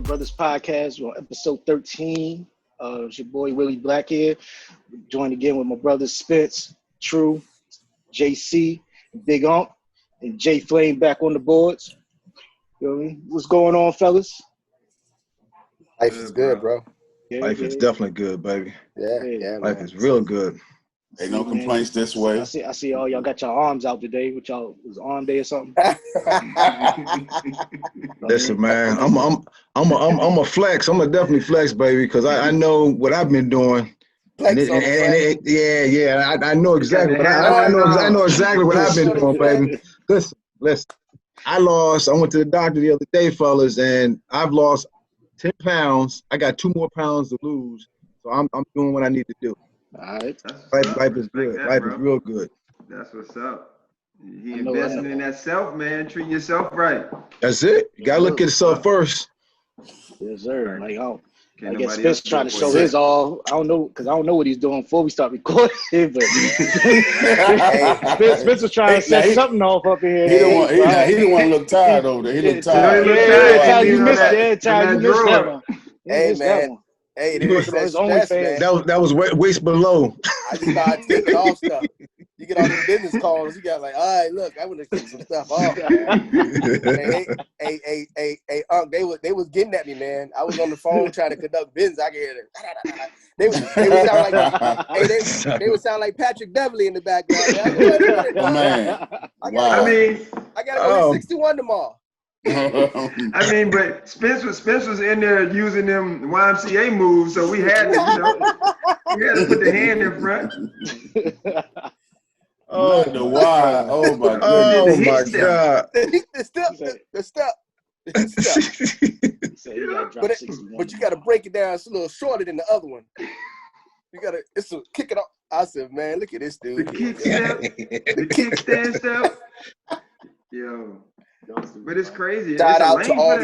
Brothas podcast. We're on episode 13. It's your boy Willie Black here. Joined again with my brothers Spence, True, JC, Big Ump, and J Flame back on the boards. You know what I mean? What's going on, fellas? Life is good, bro. Life is definitely good, baby. Yeah, Life man. is real good. Ain't no complaints this way. I see all y'all got your arms out today. What y'all was arm day or something? Listen, man, I'm a flex. I'm a definitely flex, baby, because I know what I've been doing. I know exactly. I know exactly what I've been doing, baby. Listen. I went to the doctor the other day, fellas, and I've lost 10 pounds. I got 2 more pounds to lose, so I'm doing what I need to do. All right. Life is good. Life is real good. That's what's up. He investing in that self, man. Treating yourself right. That's it. You gotta look at yourself first. Yes, sir. Like, I guess Spence trying to show his all. I don't know, because I don't know what he's doing before we start recording. But Spence was trying to set something off up in here. He didn't want to look tired over there. He looked tired. You missed that one. Hey, man. Hey, that was waist below. I just started taking off stuff. You get all these business calls. You got like, all right, look, I want to take some stuff off. Hey, they was getting at me, man. I was on the phone trying to conduct business. I could hear it. They would sound like Patrick Beverly in the background. Man. I gotta go to 61 tomorrow. I mean, but Spence was in there using them YMCA moves, so we had to, we had to put the hand in front. Oh, the why? Oh my goodness! Oh my God! The step. But you got to break it down. It's a little shorter than the other one. It's a kick it off. I said, man, look at this dude. The kickstand step. Yo. But it's crazy. Shout out to all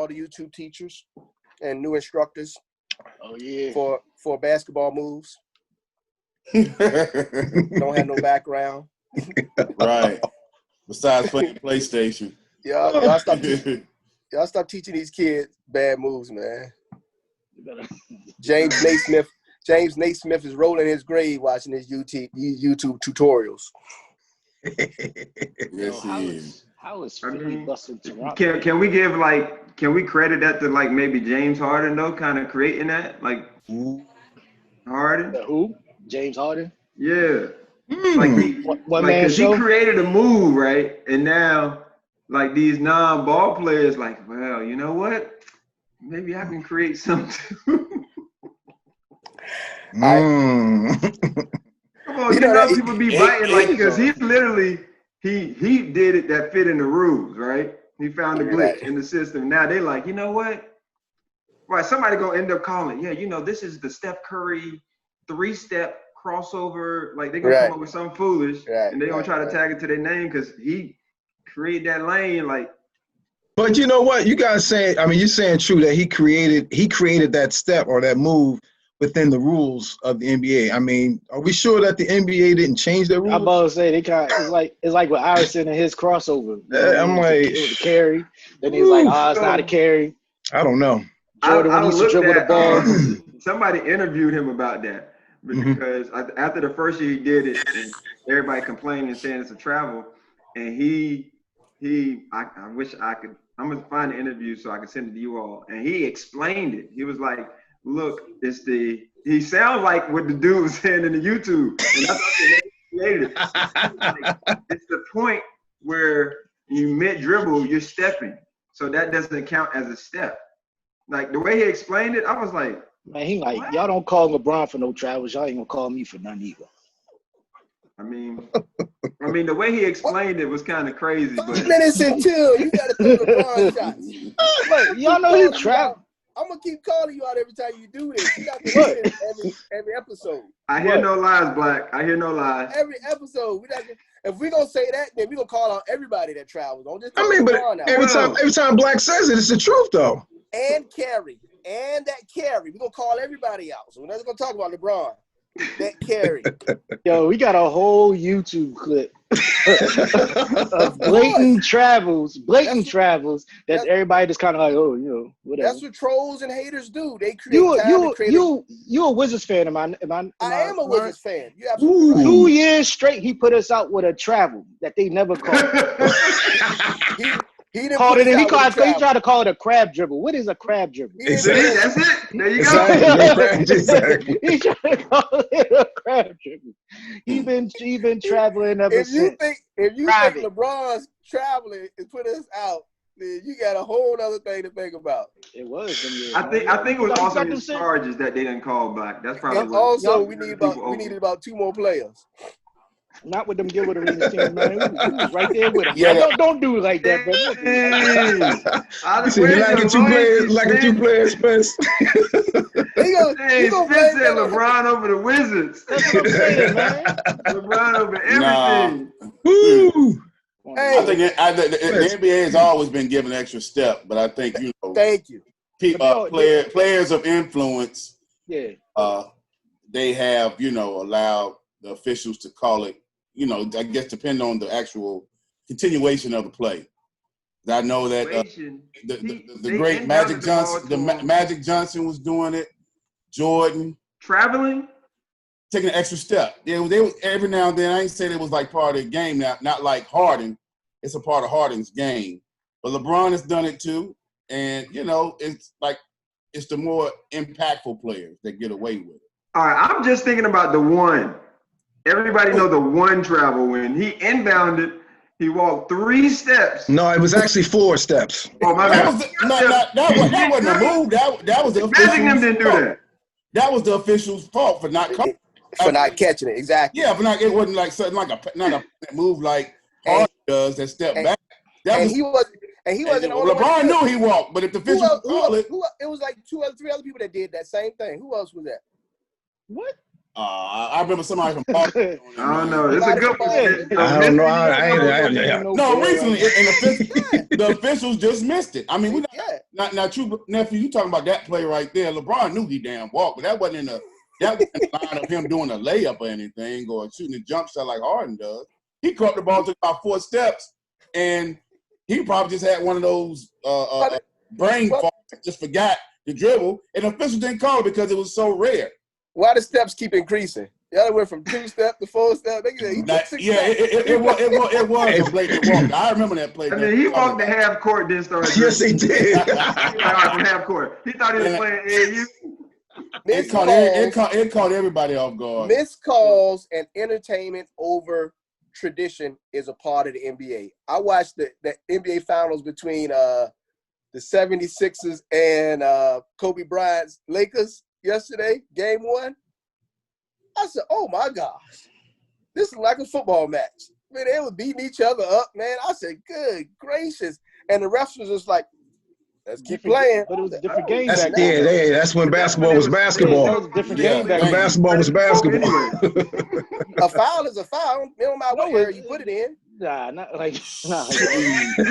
the YouTube teachers and new instructors. Oh yeah. For basketball moves. Don't have no background. Right. Besides playing PlayStation. Y'all stop teaching these kids bad moves, man. James Naismith is rolling his grave watching his YouTube tutorials. Yes, he is. How is Philly busting Toronto? Can we credit that to like maybe James Harden though, kind of creating that? Like Harden? Who? James Harden? Yeah. Like he created a move, right? And now like these non-ball players like, well, you know what? Maybe I can create something too. Come on, people be biting like, because he literally he did it that fit in the rules, right? He found a glitch in the system. Now they like, you know what? Right, somebody gonna end up calling, this is the Steph Curry 3-step crossover. Like they're gonna come up with something foolish, and they're gonna try to tag it to their name because he created that lane. Like, but you know what? You guys saying? I mean, you're saying true that he created that step or that move within the rules of the NBA. I mean, are we sure that the NBA didn't change their rules? I'm about to say they kind of, it's like with Iverson and his crossover. I'm like, it was a carry. Then he's like, it's not a carry. I don't know. Jordan when he used to dribble the ball. Somebody interviewed him about that because after the first year he did it, and everybody complaining and saying it's a travel, and I wish I could. I'm gonna find the interview so I can send it to you all. And he explained it. He was like, look, he sounds like what the dude was saying in the YouTube. And that's what they created it. It's the point where you mid-dribble, you're stepping. So that doesn't count as a step. Like the way he explained it, I was like, man, he like, what? Y'all don't call LeBron for no travels. Y'all ain't gonna call me for none either. I mean, the way he explained it was kind of crazy. 5 minutes until you gotta throw LeBron shots. Look, y'all know he travel. I'm gonna keep calling you out every time you do this. You got to do this every episode. I hear no lies, Black. I hear no lies. Every episode, if we gonna say that, then we gonna call out everybody that travels. Don't just. Every time Black says it, it's the truth though. And carry, we gonna call everybody out. So we're not gonna talk about LeBron. That carry. Yo, we got a whole YouTube clip of blatant travels that everybody just kind of like, oh, whatever. That's what trolls and haters do. They create You a Wizards fan? Am I am a Wizards fan. You absolutely right. 2 years straight, he put us out with a travel that they never called. He tried to call it a crab dribble. What is a crab dribble? Exactly. That's it. There you go. Exactly. He tried to call it a crab dribble. He been traveling ever since. If you think LeBron's traveling and put us out, then you got a whole other thing to think about. It was. I think it was also his charges that they didn't call back. That's probably what. Also, we needed about 2 more players. Not with them Gilbert Arenas team, man. We was right there with him. Yeah, don't do it like that, bro. You lacking two players, Spence. Spence said LeBron over the Wizards. That's what I'm saying, man. LeBron over everything. Woo! Hey. I think the NBA has always been given extra step, but I think Thank you. Players of influence. Yeah. They have allowed the officials to call it. I guess depending on the actual continuation of the play. I know that the great Magic Johnson, Magic Johnson was doing it. Jordan traveling, taking an extra step. Yeah, they every now and then. I ain't saying it was like part of the game. Now, not like Harden. It's a part of Harden's game. But LeBron has done it too, and it's like it's the more impactful players that get away with it. All right, I'm just thinking about the one. Everybody know the one travel when he inbounded. He walked 3 steps. No, it was actually 4 steps. Oh my God! That wasn't a move. That was the official's didn't do that. That was the official's fault for not catching it. Exactly. Yeah, but it wasn't like something like not a move like Harden does that step back. He wasn't. LeBron knew he walked, but if the official called it, it was like 3 other people that did that same thing. Who else was that? What? I remember somebody from Boston. I don't know. It's a good one. I don't know. No, recently, the officials just missed it. I mean, we not true, nephew. You talking about that play right there? LeBron knew he damn walked, but that wasn't in the line of him doing a layup or anything or shooting a jump shot like Harden does. He caught the ball, took about 4 steps, and he probably just had one of those brain farts, just forgot to dribble, and the officials didn't call it because it was so rare. Why the steps keep increasing? Y'all went from 2 steps to 4 steps. It was a blatant walk. I remember that play. I mean, he walked the half court, then started. Yes, he did. From half court. He thought he was playing AAU. It caught everybody off guard. Missed calls and entertainment over tradition is a part of the NBA. I watched the NBA finals between the 76ers and Kobe Bryant's Lakers yesterday, game 1. I said, oh my gosh, this is like a football match. Man, they were beating each other up, man. I said, good gracious. And the refs was just like, let's keep playing. But it was a different game back then. That's when basketball was basketball. That was a different game back then. Basketball was basketball. A foul is a foul. It don't matter what area you put it in. Not like you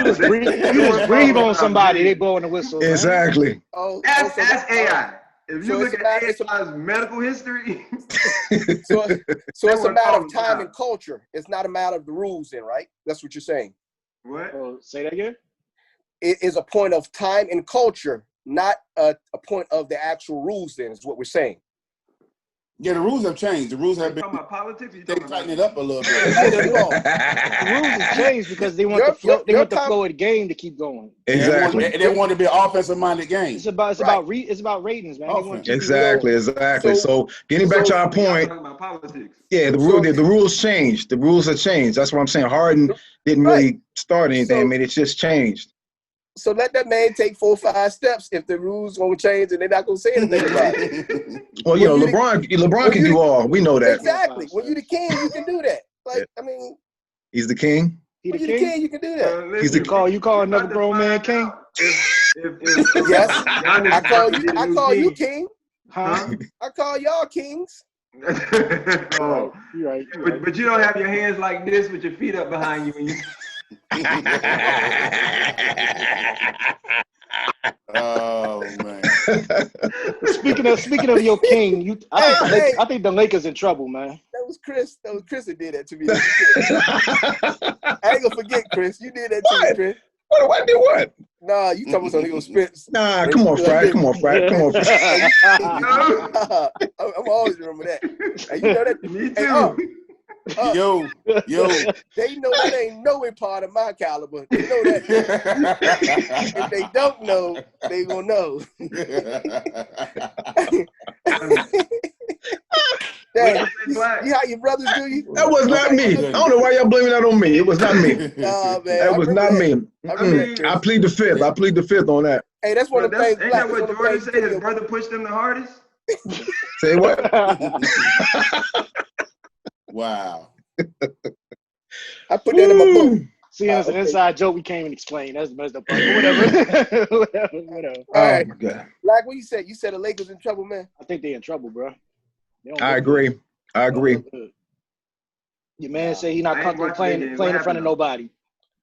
just breathe on somebody, they blowing the whistle. Exactly. Oh, that's AI. If you look at AI's medical history. so it's a matter of time and culture. It's not a matter of the rules then, right? That's what you're saying. What? Say that again? It is a point of time and culture, not a point of the actual rules then, is what we're saying. Yeah, the rules have changed. The rules have been. Talking about politics? They tighten it up a little bit. The rules have changed because they want the flow of the game to keep going. Exactly. They want to be an offensive-minded game. It's about ratings, man. Exactly. So getting back to our point. Yeah, the rules changed. The rules have changed. That's what I'm saying. Harden didn't really start anything. I mean, it's just changed. So let that man take 4 or 5 steps if the rules won't change and they're not gonna say anything about it. Well, LeBron can do all. We know that. Exactly. When you're the king, you can do that. I mean, he's the king. When you're the king, you can do that. He's the king. You call another grown man king? Yes. I call you king. Huh? I call y'all kings. Oh, you're right. But you don't have your hands like this with your feet up behind you when you. Oh man! Speaking of your king, I think the Lakers in trouble, man. was Chris. That was Chris that did that to me. I ain't gonna forget, Chris. You did that to me, Chris. What? I did what? Nah, you talking about something gonna Spence. Nah, come on, Fry. Come on, Fry. Come on, Fry. I'm always remember that. And you know that. Me too. Yo. They know that ain't no part of my caliber. They know that. If they don't know, they gonna know. Dang, you how your brothers do you? That was not me. I don't know why y'all blaming that on me. It was not me. Oh, man, That was not me. I plead the fifth. I plead the fifth on that. Hey, that's one of the things. Ain't that what Jordan said? His brother pushed him the hardest? Say what? Wow. I put that in my book. See, it's an inside joke we can't even explain. That's the best part. Whatever. Whatever. All right. Oh, my God. Like what you said? You said the Lakers in trouble, man? I think they're in trouble, bro. I agree. Your man said he's not comfortable playing in front of nobody.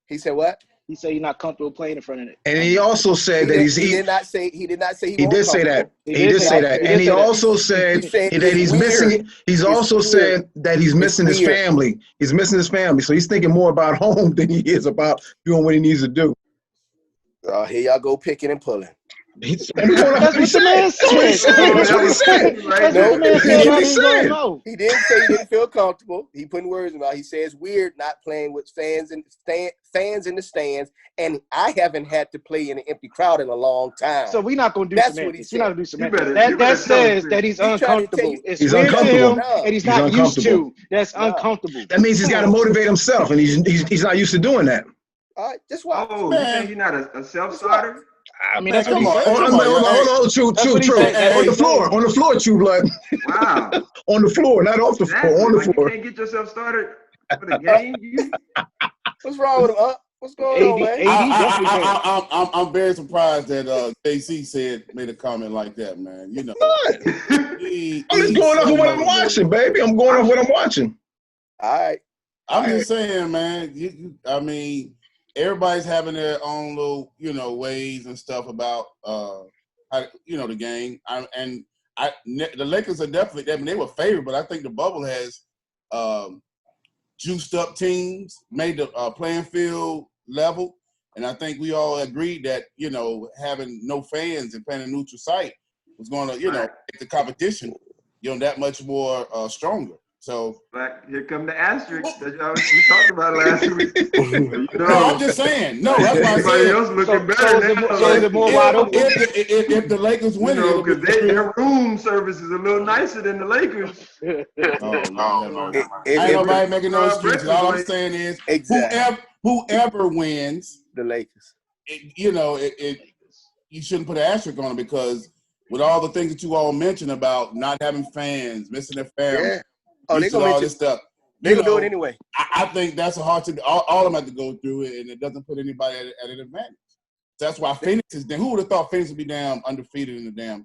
He said what? He said he's not comfortable playing in front of it. And he also said that he did not say he did say that. He did say that. And he also said that he's missing. He's also said that he's missing his family. He's missing his family. So he's thinking more about home than he is about doing what he needs to do. Here y'all go picking and pulling. That's what the man said. That's what he said. He didn't say he didn't feel comfortable. He putting words in my mouth. He says weird not playing with fans in the stands, and I haven't had to play in an empty crowd in a long time. So we're not gonna do semantics. We're not gonna do semantics. That says that he's uncomfortable. It's weird to him, and he's not used to. That's uncomfortable. That means he's got to motivate himself, and he's not used to doing that. All right, just why? Oh, you saying he's not a self-starter? I mean, that's what he said. Hold on, true. On the floor, true blood. Wow. On the floor, not off the floor. On the floor. You can't get yourself started for the game. What's wrong with him? What's going on, man? I'm very surprised that JC made a comment like that, man. You know, I'm just going off of what I'm watching, baby. I'm going off what I'm watching. All right. I'm just saying, man. I mean, everybody's having their own little, ways and stuff about, how, the game. The Lakers are definitely. I mean, they were favored, but I think the bubble has juiced up teams, made the playing field level, and I think we all agreed that having no fans and playing a neutral site was going to make the competition that much more stronger. So here come the asterisks that we talked about last week. No, I'm just saying. No, that's why everybody else looking better now. If the Lakers win, because their room service is a little nicer than the Lakers. No. Ain't nobody making no excuses. All I'm saying is, whoever wins, the Lakers. You shouldn't put an asterisk on it because with all the things that you all mentioned about not having fans, missing their family. Yeah. Oh, they gonna all this stuff. They gonna do it anyway. I think that's a hard thing. All of them have to go through it, and it doesn't put anybody at an advantage. That's why Phoenix is down. Who would have thought Phoenix would be down undefeated in the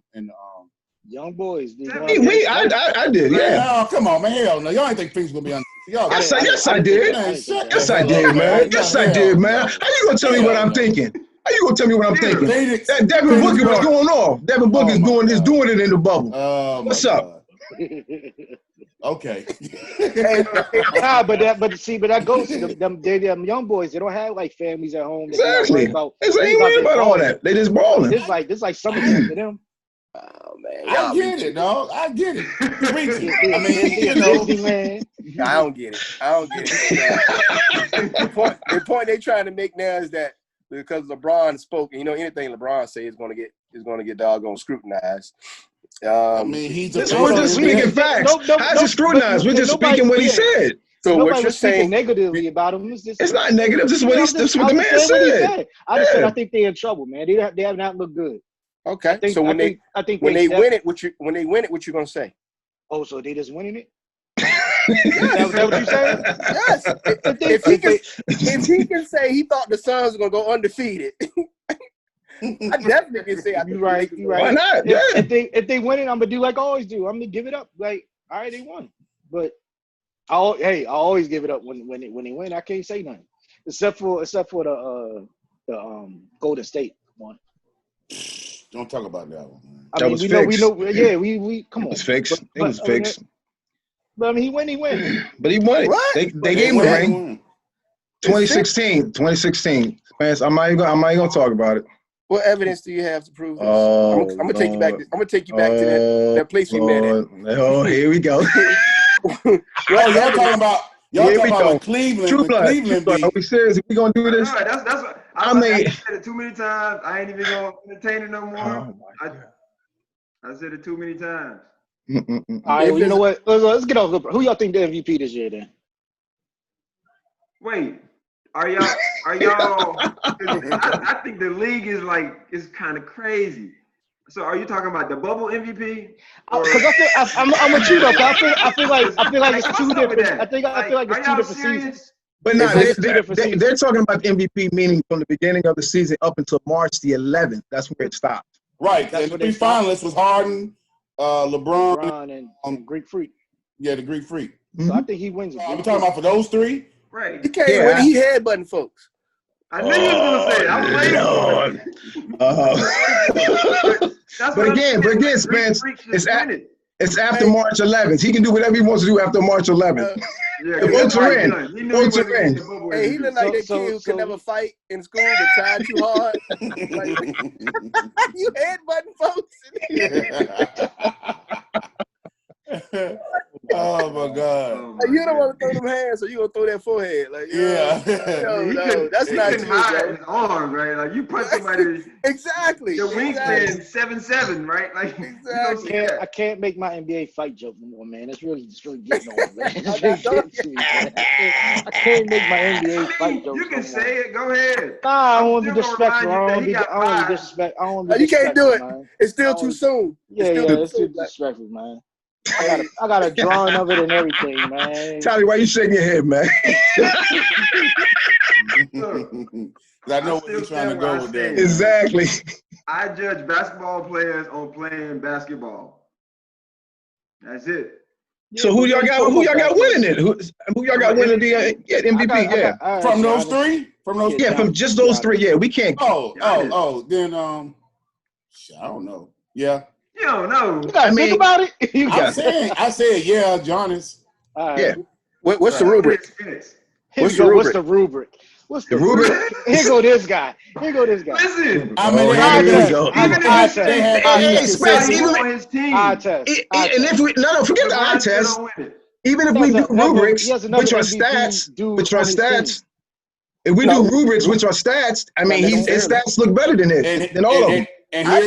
young boys? I did. Yeah. No, come on, man. Hell no. Y'all ain't think Phoenix gonna be undefeated. Yes, I did. Yes, I did, man. Yes, I did, man. How you gonna tell me what I'm thinking? How you gonna tell me what I'm thinking? That Devin Booker was going off. Devin Booker is doing it in the bubble. What's up? Okay. but that goes to them young boys. They don't have like families at home. Exactly. They ain't worried about all that. They just balling. This like summertime to them. Oh man, I get it, dog. I get it. I mean, man. I don't get it. The point they're trying to make now is that because LeBron spoke, and anything LeBron says is going to get doggone scrutinized. I mean, we're just speaking facts. How's it scrutinized? We're just speaking what he said. So what you're saying negatively about him is it's not negative. This is what the man said. I just said I think they're in trouble, man. They have not looked good. Okay. So when they win it, what you gonna say? Oh, so they just winning it? Is that what you saying? Yes. If he can say he thought the Suns were gonna go undefeated. I definitely can say you're right. Why not? Yeah. If they win it, I'm gonna do like I always do. I'm gonna give it up. Like, all right, they won. But I always give it up when they win. I can't say nothing except for the Golden State one. Don't talk about that one. We know. Yeah, we come on. It was fixed. It was fixed. But I mean, he win. But he won it. What? They gave him the ring. 2016. Man, I'm not even gonna talk about it. What evidence do you have to prove this? Oh, I'm gonna take you back. I'm gonna take you back to that place we met at. Oh, here we go. Y'all talking about Cleveland. True blood. Are we serious? We gonna do this? No, that's what I said it too many times. I ain't even gonna entertain it no more. Oh my God. I said it too many times. All right, well, you know what? Let's get off. Who y'all think the MVP this year then? Wait, are y'all? I think the league is kind of crazy. So are you talking about the bubble MVP? Because I'm with you though. I feel like it's two different. I feel like it's two different seasons. But no, they're talking about MVP, meaning from the beginning of the season up until March the 11th. That's where it stopped. Right. That's the three finalists was Harden, LeBron, and Greek Freak. Yeah, the Greek Freak. So I think he wins it. We're talking about for those three? Right. He can't win. He headbutting folks. I knew you was gonna say it. I'm waiting. But again, Spence, it's after March 11th. He can do whatever he wants to do after March 11th. The votes are in. Votes are in. Hey, he look like that kid who could never fight in school but tried too hard. You headbutting folks. Oh my God! You don't want to throw them hands, so you gonna throw that forehead, no, that's not you. Hide his arm, right? Like you punch somebody. Exactly. Your wingspan 7'7", right? Like exactly. I can't make my NBA fight joke no more, man. It's really getting old, man. I can't make my NBA fight joke. You can say it. Go ahead. Nah, I don't want to be disrespectful. I don't want to be disrespectful. You can't do it. Man. It's still too soon. It's too disrespectful, man. I got a drawing of it and everything, man. Charlie, why you shaking your head, man? I know where you're trying to go with that. Exactly. I judge basketball players on playing basketball. That's it. So who y'all got winning it? Who y'all got winning the MVP? From those three? From just those three. Yeah, we can't. Then I don't know. Yeah. You don't know. You gotta think about it. I said yeah, Giannis. Yeah. What's the rubric? What's the rubric? Here go this guy. Listen. I mean, I test. And if we forget the eye test. Even if we do rubrics, which are stats, if we do rubrics, which are stats, I mean, his stats look better than all of them. And here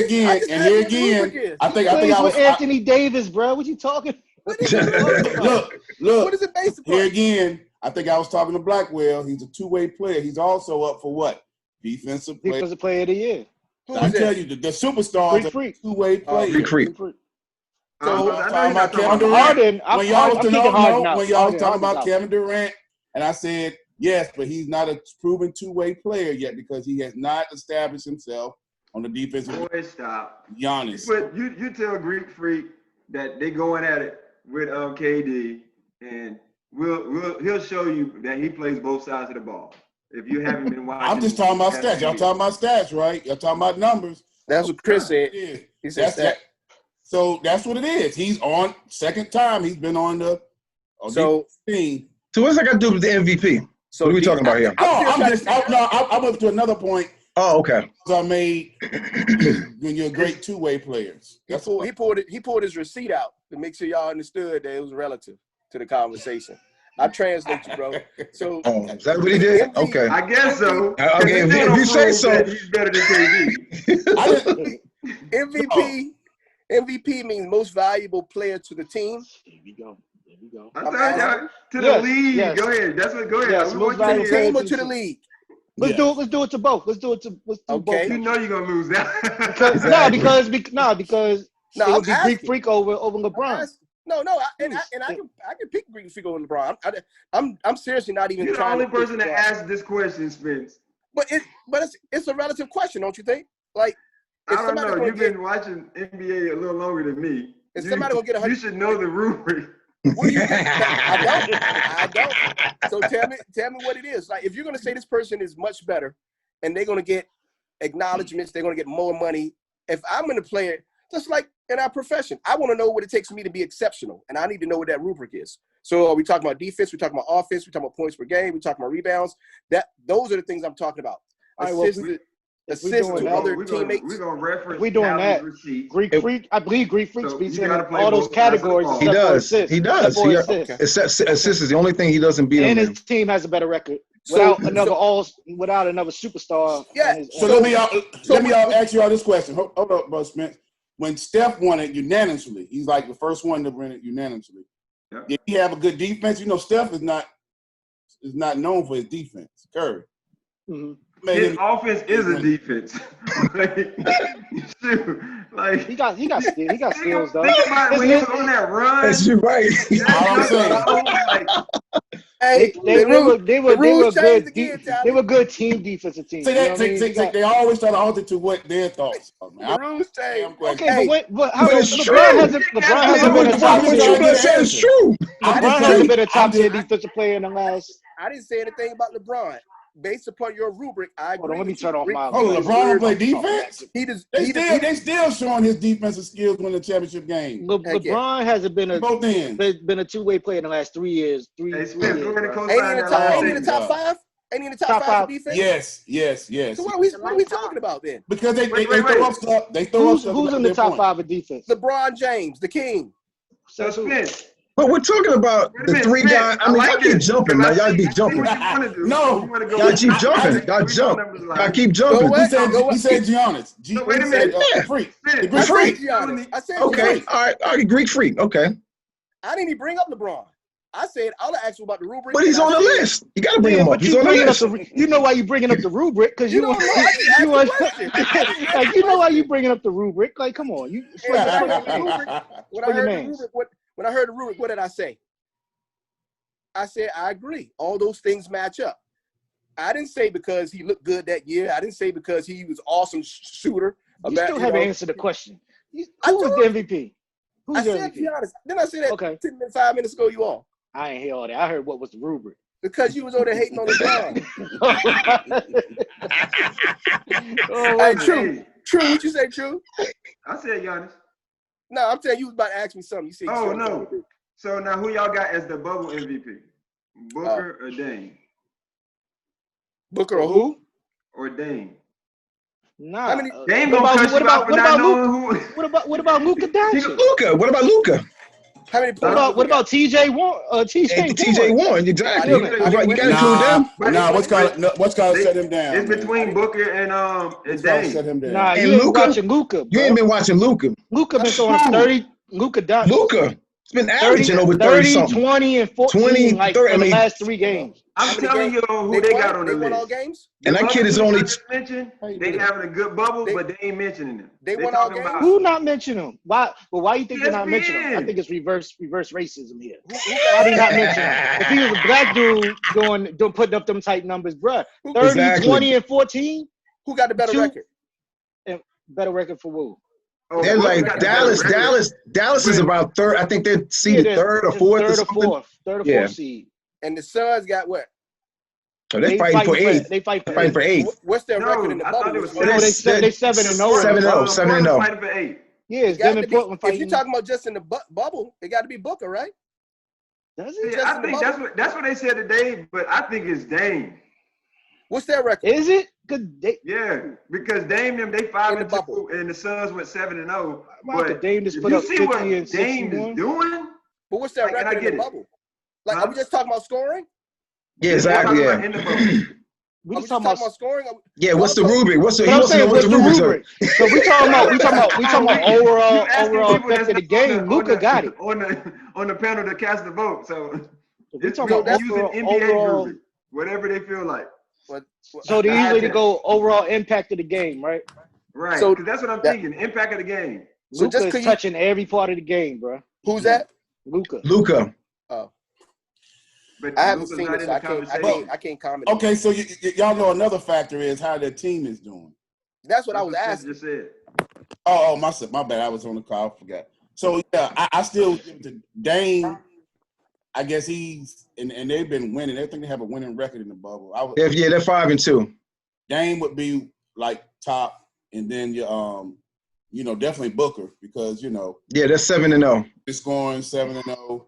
again, I think I was Anthony Davis, bro. What you talking? Look. What is it based upon? Here again, I think I was talking to Blackwell. He's a two-way player. He's also up for what? Defensive player of the year. I tell you, the superstars are two-way players. So I'm talking about Kevin Durant. When y'all was talking about Kevin Durant, and I said yes, but he's not a proven two-way player yet because he has not established himself on the defensive. Boy, stop. Giannis. But you tell Greek Freak that they going at it with KD, and he'll show you that he plays both sides of the ball. If you haven't been watching, I'm just talking about stats. Y'all talking about stats, right? Y'all talking about numbers. That's what Chris said. He said that. So that's what it is. He's on second time. He's been on the team. So what's that got to do with the MVP? So what are we talking about here? I'm up to another point. Oh, okay. I made when you're great two-way players. He pulled his receipt out to make sure y'all understood that it was relative to the conversation. I translate you, bro. So is that what he did? Okay. I guess so. Okay, if you say so. He's better than KD. MVP means most valuable player to the team. Here we go. I thought y'all to the league. Yes. Go ahead. That's what. Go ahead. Yes, most valuable team or to the league. Let's do it to both. Let's do it to both. You know you're gonna lose that. Because it would be Greek Freak over LeBron. I can pick Greek Freak over LeBron. I'm seriously not even. You're the only person to ask this question, Spence. But it's a relative question, don't you think? Like, I don't know. You've been watching NBA a little longer than me. Somebody gonna get 100. You should know the rubric. What do you think? I don't. So tell me what it is. Like, if you're gonna say this person is much better, and they're gonna get acknowledgments, they're gonna get more money. If I'm gonna play it, Just like in our profession, I want to know what it takes for me to be exceptional, and I need to know what that rubric is. So are we talking about defense? We're talking about offense. We're talking about points per game. We're talking about rebounds. Those are the things I'm talking about. Assist to other teammates. We're gonna reference. We doing that. Greek Freak. I believe Greek Freak speaks in all those categories. He does. He does. Assist is the only thing he doesn't beat. And his team has a better record without another superstar. Yeah. So let me ask you all this question. Hold up, Bro Smith. When Steph won it unanimously, he's like the first one to win it unanimously. Yeah. Did he have a good defense? You know, Steph is not known for his defense. Curry. Mm-hmm. His offense is a defense. he got skills though. Think about when he was on that run. That's right. They were good team defensive team. They always try to alter to what their thoughts are, man. The rules change. Okay, but LeBron hasn't been a top 10 defensive player in the last. I didn't say anything about LeBron. Based upon your rubric, I agree. Hold on, let me turn off my. Oh, LeBron play defense? They still showing his defensive skills when the championship game. LeBron hasn't been a two-way player in the last 3 years. Ain't he in the top five? Ain't he in the top five defense? Yes. So what are we talking about then? Because they throw up stuff. They throw up stuff. Who's in the top 5 of defense? LeBron James, the king. So Spence. But we're talking about the three guys. I mean, y'all keep jumping, man. Y'all be jumping. No. Y'all keep jumping. Y'all jump. Y'all keep jumping. He said Giannis. Wait a minute. Freak. I said okay. All right. Greek Freak. Okay. I didn't even bring up LeBron. I said I'll ask you about the rubric. But he's on the list. You got to bring him up. He's on the list. You know why you bringing up the rubric? Because you know why you bringing up the rubric. Like, come on. When I heard the rubric, what did I say? I said, I agree. All those things match up. I didn't say because he looked good that year. I didn't say because he was an awesome shooter. You still haven't answered the question. Who was the MVP? I said, to be honest. Then I said that 5 minutes ago, you all. I ain't hear all that. I heard what was the rubric. Because you was over there hating on LeBron. True. What you say, True? I said Giannis. No, I'm telling you, was about to ask me something. You said, no. So now who y'all got as the bubble MVP? Booker or Dame? Booker or who? Or Dame? Nah. Dame gonna cut you out for not knowing who. What about Luka Doncic? What about Luka? How many what about TJ Warren? TJ Warren, exactly. You got to include them. Nah, what's called set him down? It's between Booker and Dame. Set him down. Nah, you ain't watching Luka. You ain't been watching Luka. Luka been throwing 30. Luka Doncic. It's been averaging over 30, 20, and 14 20, 30, in the last 3 games. I'm telling you who they got on the list. All games? And that kid is only they having a good bubble, but they ain't mentioning them. They won all games. Who not mentioning them? Why? Well, why you think they're not mentioning them? I think it's reverse racism here. Why they not mentioning them? If he was a black dude doing putting up them type numbers, bruh, 30, 20, and 14. Who got the better record? And better record for who? They're like Dallas. Dallas is about third. I think they're seeded third or fourth. Third or fourth seed. And the Suns got what? So they're fighting for 8. They fighting for 8. What's their record in the bubble? They 7-0. 7-0. Fighting for 8. Yeah, it's them and Portland fighting. If you're talking about just in the bubble, it got to be Booker, right? Does it? I think that's what they said today, but I think it's Dame. What's their record? Is it? Yeah, because Dame them they 5-2 and the Suns went 7-0. But Dame just put up 50 and 61. Dame is doing. But what's their record in the bubble? Like, are we just talking about scoring? Yeah, exactly. Yeah. We just talking about scoring. Yeah, what's the rubric? What's the rubric? So we talking about overall effect of the game. Luka got it on the panel to cast the vote. So we talking about using NBA rubric, whatever they feel like. So they usually go overall impact of the game, right? Right. So that's what I'm thinking. Impact of the game. So Luka is touching every part of the game, bro. Who's that? Luka. Oh. But I haven't seen it, so I can't comment. Okay, so y'all know another factor is how their team is doing. That's what I was asking. Just said. Oh, my bad. I was on the call. I forgot. So yeah, I still give it to Dame. I guess he's and they've been winning. They think they have a winning record in the bubble. They're 5-2. Dame would be like top, and then your definitely Booker because Yeah, that's 7-0. it's scoring 7-0,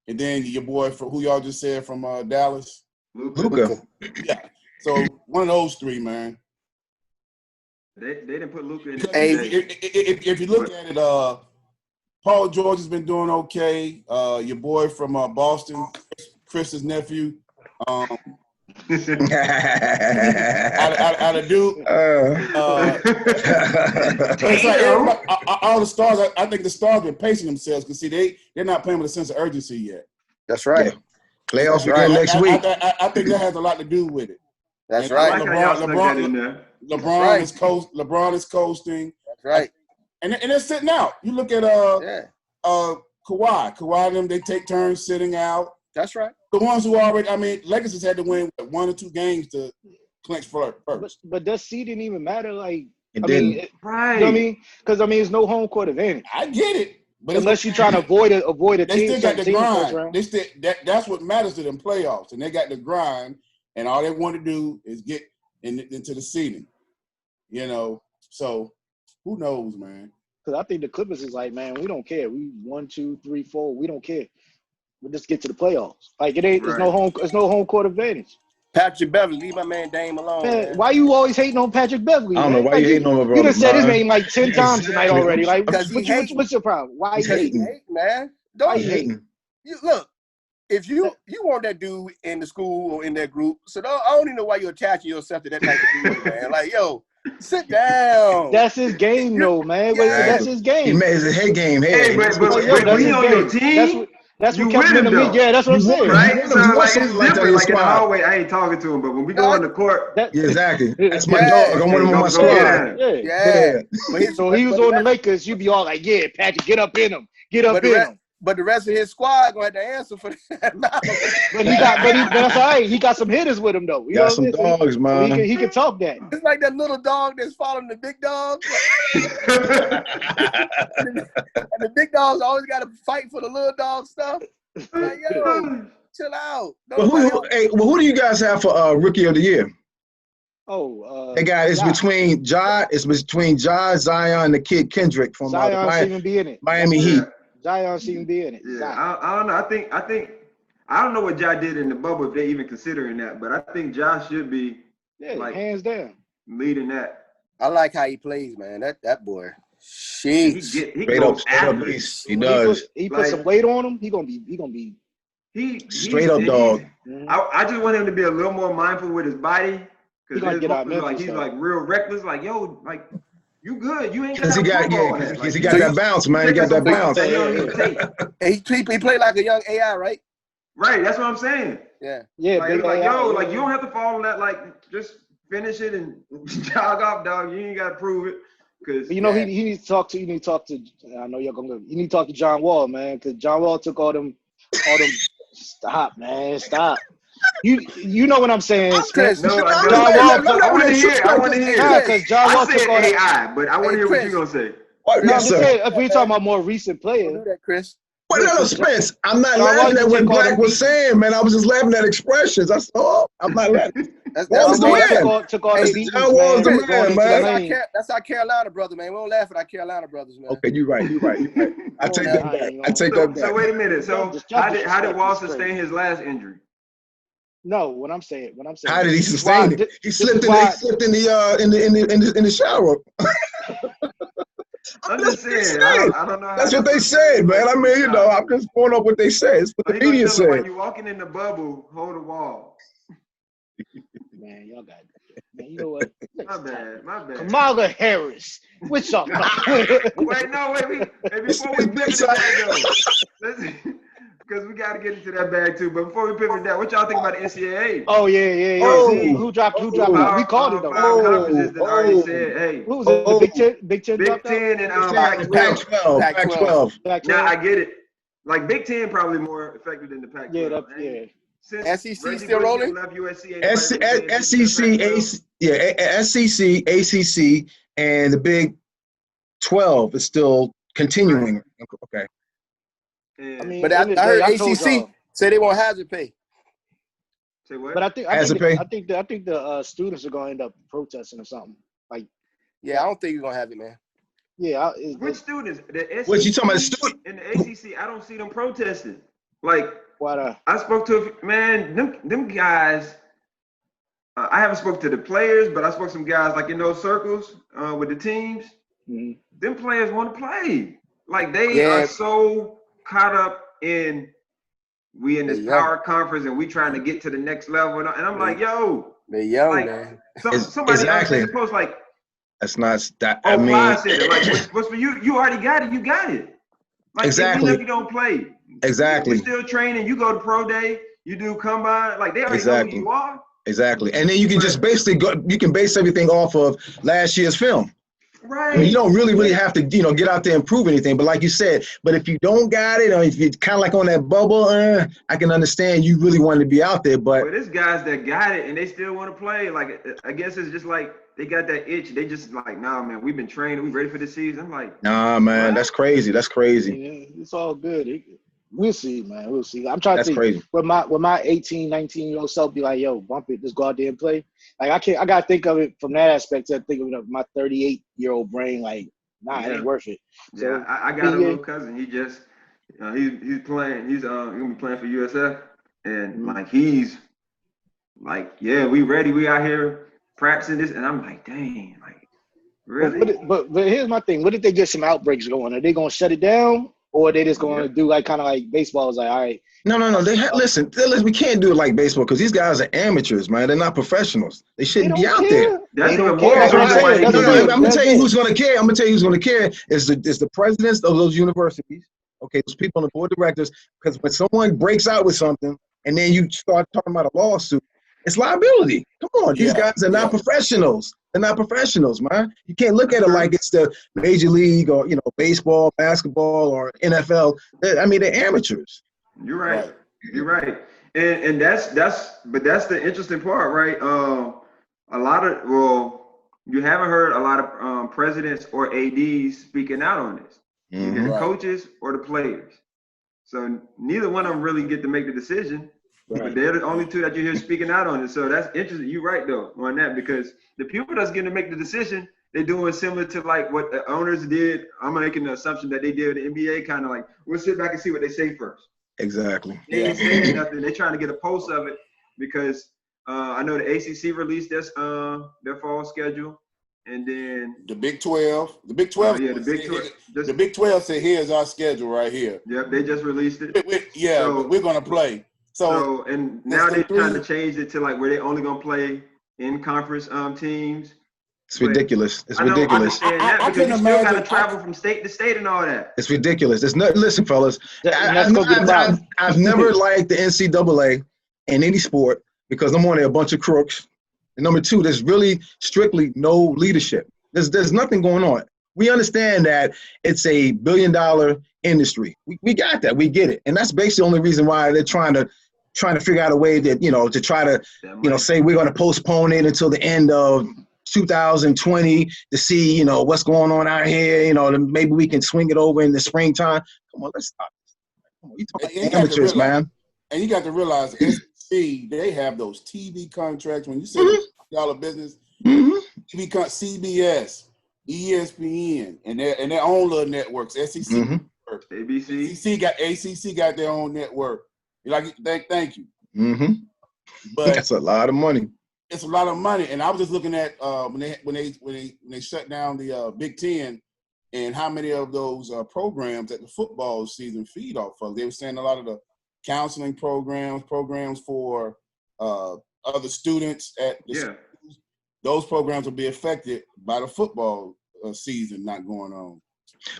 and then your boy from who y'all just said from Dallas, Luka. Yeah, so one of those three, man. They didn't put Luka in. If you look at it, Paul George has been doing okay. Your boy from Boston, Chris's nephew. Out of Duke. It's like all the stars. I think the stars been pacing themselves because they're not playing with a sense of urgency yet. That's right. Yeah. Playoffs begin next week. I think that has a lot to do with it. That's right. LeBron is coasting. That's right. And they're sitting out. You look at Kawhi. Kawhi and them, they take turns sitting out. That's right. The ones who Lakers has had to win 1 or 2 games to clinch first. But does seeding even matter? Like, It didn't. Right. You know what I mean? Because it's no home court advantage. I get it. But unless you're trying to avoid a they team, still got the grind. Round. That's what matters to them playoffs, and they got the grind, and all they want to do is get into the seeding. So who knows, man? Because I think the Clippers is like, man, we don't care. We 1, 2, 3, 4. We don't care. We'll just get to the playoffs. Like it ain't. Right. It's no home court advantage. Patrick Beverly, leave my man Dame alone. Man, why you always hating on Patrick Beverly? I don't know why you hating on him, bro. You done said his name like 10 times tonight already. Like, what's your problem? Why you hating, man? Don't hate. You look. If you want that dude in the school or in that group, so I don't even know why you're attaching yourself to that type of dude, man. Like, yo, sit down. That's his game, though, man. Yeah. That's his game. He made his head game. Hey, but he on your team. That's what kept him in the league. Yeah, that's what I'm saying. Right? So like it's different. Like in the hallway, I ain't talking to him, but when we go on the court, exactly. That's my dog. I want him on my squad. Yeah. So he was on the Lakers. You be all like, yeah, Patrick, get up in him. Get up in him. But the rest of his squad gonna have to answer for that. but that's all right. He got some hitters with him though. You got some dogs, man. He can talk that. It's like that little dog that's following the big dog. And the big dogs always got to fight for the little dog stuff. Like, yo, chill out. Who do you guys have for Rookie of the Year? Hey guys, it's between Ja, Zion, and the kid Kendrick from Miami Heat. Zion shouldn't be in it. Yeah, I don't know. I don't know what Ja did in the bubble if they even considering that, but I think Ja should be hands down leading that. I like how he plays, man. That boy, he goes after it. He does. He put some weight on him. He gonna be. Straight up dog. I just want him to be a little more mindful with his body because he's like real reckless. Like like. You good? You ain't got because he got that bounce, man. He got that bounce. He played like a young AI, right? Right. That's what I'm saying. Yeah. Like you don't have to fall on that. Like, just finish it and jog off, dog. You ain't got to prove it. Because he needs to talk to. You need to talk to. I know you're gonna. You need to talk to John Wall, man, because John Wall took all them. Stop, man. Stop. You know what I'm saying? I want to hear. Because John Wall took all AI, but I want to hear what you're gonna say. If we're talking about more recent players, Chris. No, Spence. I'm not laughing at what Black was saying, man. I was just laughing at expressions. I'm not laughing. Wall's the man. Took all the beats, John Wall's the man. That's our Carolina brother, man. We don't laugh at our Carolina brothers, man. Okay, you're right. I take that back. So wait a minute. So how did Wall sustain his last injury? No, what I'm saying. How did he sustain it? He slipped in the shower. I'm just saying. I don't know. That's what they said, man. I mean, I'm just pulling up what they said. It's what the media said. When you're walking in the bubble, hold the wall. Man, y'all got it. Man, you know what? My bad. Kamala Harris. What's up? Wait. Before we pivot that though. Because we got to get into that bag too. But before we pivot that, what y'all think about the NCAA? Oh, yeah. Who dropped? We called it, though. Conferences that already said, hey. Who was it? Big Ten? Big Ten and Pac-12. Pac-12. Now, I get it. Like, Big Ten probably more effective than the Pac-12. Yeah. SEC still rolling? SEC, ACC, and the Big 12 is still continuing. Okay. Yeah. I mean, but I heard ACC say they won't hazard pay. Say what? But I think the students are going to end up protesting or something. Like, yeah, I don't think you're gonna have it, man. Yeah, which students? The SEC What you talking about, student? and the ACC, I don't see them protesting. Like, what? I spoke to them guys. I haven't spoke to the players, but I spoke to some guys like in those circles with the teams. Mm-hmm. Them players want to play. Like they are so caught up in we in this power conference and we trying to get to the next level. And I'm like, yo, they young, like, man. Somebody else made a post like, that's not that. I mean, said it. Like, what's for you? You already got it. You got it. Like, exactly. Even if you don't play, exactly. You're still training. You go to pro day. You do combine. Like they already know who you are. Exactly. And then you can just basically go. You can base everything off of last year's film. Right. I mean, you don't really have to, get out there and prove anything. But like you said, but if you don't got it, or if you're kind of like on that bubble, I can understand you really want to be out there. But there's guys that got it and they still want to play. Like, I guess it's just like they got that itch. They just like, nah, man, we've been training. We ready for the season. I'm like, nah, man, what? That's crazy. That's crazy. Yeah, it's all good. We'll see, man. We'll see. I'm trying to think. Crazy. With my 18, 19-year-old self be like, yo, bump it, just go out there and play. Like I gotta think of it from that aspect to think of it of my 38-year-old brain, like, nah, it ain't worth it. So yeah, I got a little cousin. He just he's playing, he's gonna be playing for USF, and like he's like, yeah, we ready, we out here practicing this, and I'm like, dang, like really? But here's my thing. What if they get some outbreaks going? Are they gonna shut it down? Or they just going to do like kind of like baseball is like, all right. No. Listen, we can't do it like baseball because these guys are amateurs, man. They're not professionals. They shouldn't be out there. They don't care. I'm gonna tell you who's gonna care. I'm gonna tell you who's gonna care is the presidents of those universities. Okay, those people on the board of directors. Because when someone breaks out with something and then you start talking about a lawsuit, it's liability. Come on, these guys are not professionals. They're not professionals, man. You can't look at it like it's the major league or baseball, basketball, or NFL. They're amateurs. You're right. You're right. And that's the interesting part, right? You haven't heard a lot of presidents or ADs speaking out on this. Either the coaches or the players. So neither one of them really get to make the decision. But they're the only two that you hear speaking out on it. So that's interesting. You're right, though, on that, because the people that's going to make the decision, they're doing similar to like what the owners did. I'm making the assumption that they did with the NBA, kind of like, we'll sit back and see what they say first. Exactly. They ain't saying nothing. They're trying to get a pulse of it because I know the ACC released their fall schedule. And then the Big 12. The Big 12. The Big 12 said, here's our schedule right here. Yep, they just released it. But we're going to play. So and now they're trying to change it to like where they're only gonna play in conference teams. It's ridiculous. It's ridiculous. I can imagine. You still gotta travel from state to state and all that. It's ridiculous. It's not. Listen, fellas. I've never liked the NCAA in any sport because number one, they're a bunch of crooks, and number two, there's really strictly no leadership. There's nothing going on. We understand that it's a $1 billion industry. We got that. We get it, and that's basically the only reason why they're trying to figure out a way that, to try to, say we're going to postpone it until the end of 2020 to see, what's going on out here, maybe we can swing it over in the springtime. Come on, let's stop this. Come on, you talking about amateurs, man. And you got to realize, SEC, they have those TV contracts. When you say $1 business, TV CBS, ESPN, and their own little networks, SEC, ABC, ACC got their own network. Thank you. But that's a lot of money. It's a lot of money, and I was just looking at when they shut down the Big Ten, and how many of those programs that the football season feed off of. They were saying a lot of the counseling programs for other students at the schools, those programs will be affected by the football season not going on.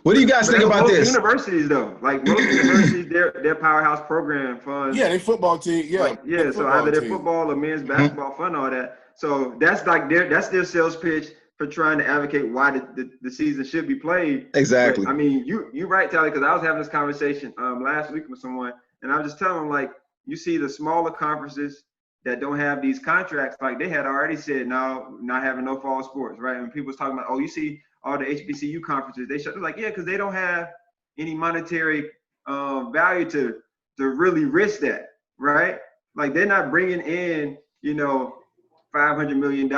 What do you guys think about this? Universities, though, like most universities, their powerhouse program funds. Yeah, they football team. Yeah, so either their football or men's basketball fund all that. So that's like that's their sales pitch for trying to advocate why the season should be played. Exactly. But, I mean, you're right, Tally, because I was having this conversation last week with someone, and I was just telling them, like, you see the smaller conferences that don't have these contracts, like they had already said, no, not having no fall sports, right? And people was talking about, you see all the HBCU conferences, they're like, yeah, because they don't have any monetary value to really risk that, right? Like they're not bringing in, $500 million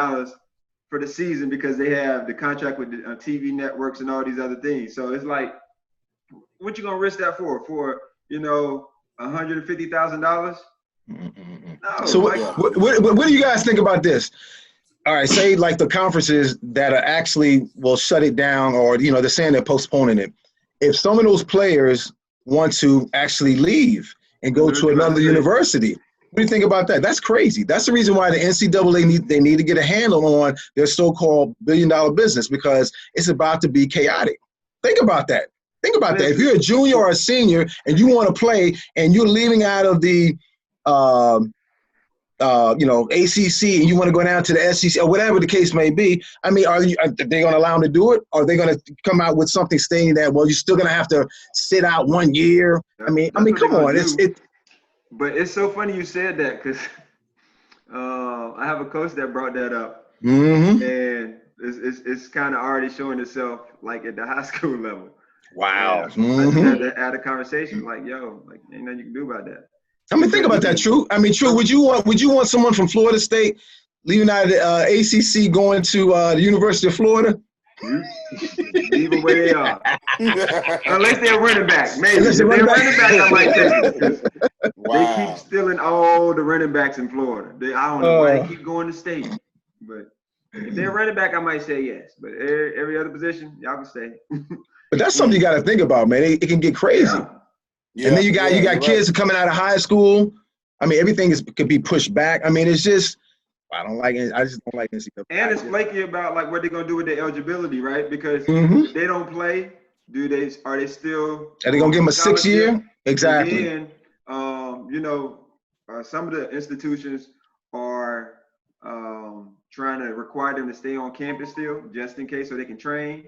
for the season because they have the contract with the TV networks and all these other things. So it's like, what you gonna risk that for? For $150,000? No. So what do you guys think about this? All right, say like the conferences that are actually will shut it down, or they're saying they're postponing it. If some of those players want to actually leave and go to another university, what do you think about that? That's crazy. That's the reason why the NCAA need to get a handle on their so-called billion-dollar business, because it's about to be chaotic. Think about that. Think about that. If you're a junior or a senior and you want to play and you're leaving out of the ACC and you want to go down to the SEC or whatever the case may be, I mean, are they going to allow them to do it? Or are they going to come out with something stating that, well, you're still going to have to sit out 1 year? I mean, come on. But it's so funny you said that because I have a coach that brought that up, mm-hmm. and it's kind of already showing itself like at the high school level. Wow. Mm-hmm. I just had a conversation like, yo, like ain't nothing you can do about that. I mean, think about that, True. I mean, True, would you want someone from Florida State leaving out of the ACC going to the University of Florida? Leave them where they are. Unless they're running back. Maybe. If they're running back, I might take it. They keep stealing all the running backs in Florida. I don't know why they keep going to state. But if they're running back, I might say yes. But every other position, y'all can stay. But that's something you got to think about, man. It can get crazy. Yeah. And then you got kids coming out of high school. I mean, everything could be pushed back. I mean, it's just I just don't like NCAA. And it's flaky about like what they're gonna do with their eligibility, right? Because if they don't play, are they still? Are they gonna give them a 6 year? Exactly. And some of the institutions are trying to require them to stay on campus still, just in case, so they can train.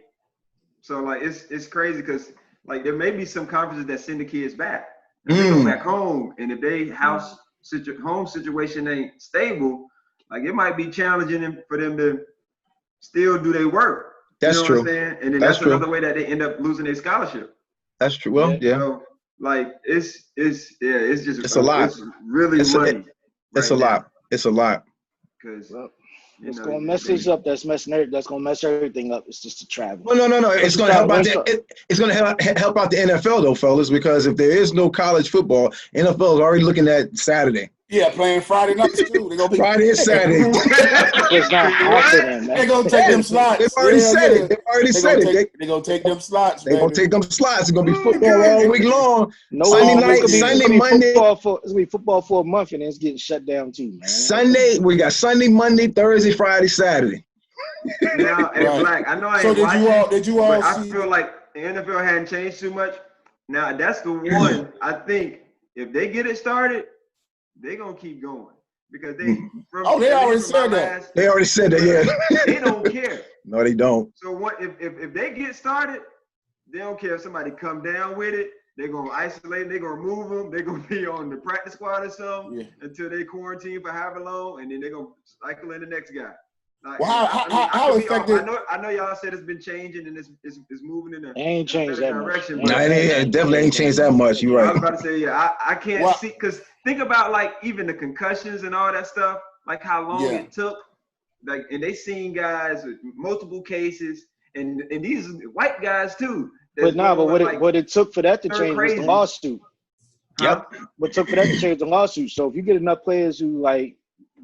So like it's crazy because like there may be some conferences that send the kids back. If they go back home, and if they home situation ain't stable, like it might be challenging for them to still do their work. That's true. What I'm saying? And then that's another way that they end up losing their scholarship. That's true. Well, yeah. So, like it's just it's a lot. It's really money. It's a lot. It's a lot. Because it's gonna mess us up. That's gonna mess everything up. It's just the travel. Well, no. It's gonna help out. It's gonna help out the NFL though, fellas, because if there is no college football, NFL is already looking at Saturday. Yeah, playing Friday nights too. They're gonna be Friday and Saturday. It's not happening, man. They're gonna take them slots. They've already said it. They've already said it. They're gonna take them slots. They're gonna take them slots. It's gonna be football all week long. Sunday night, Sunday, Monday. It's gonna be football for a month, and it's getting shut down too, man. Sunday, we got Sunday, Monday, Thursday, Friday, Saturday. Now, and Black, I know I ain't did you all I feel like the NFL hadn't changed too much. Now that's the one I think if they get it started, they're gonna keep going because they already said that. They already said that, yeah. They don't care. No, they don't. So what if they get started, they don't care if somebody come down with it. They're gonna isolate them, they're gonna remove them, they're gonna be on the practice squad or something until they quarantine for however long, and then they're gonna cycle in the next guy. Like, well, how effective? I know y'all said it's been changing and it's moving in a ain't changed that direction. Much. No, it definitely ain't changed that much. You're right. I was about to say, I can't see, because think about like even the concussions and all that stuff, like how long it took. Like, and they seen guys with multiple cases, and these white guys too. But what it took for that to change was the lawsuit. Yep. What took for that to change the lawsuit. So if you get enough players who like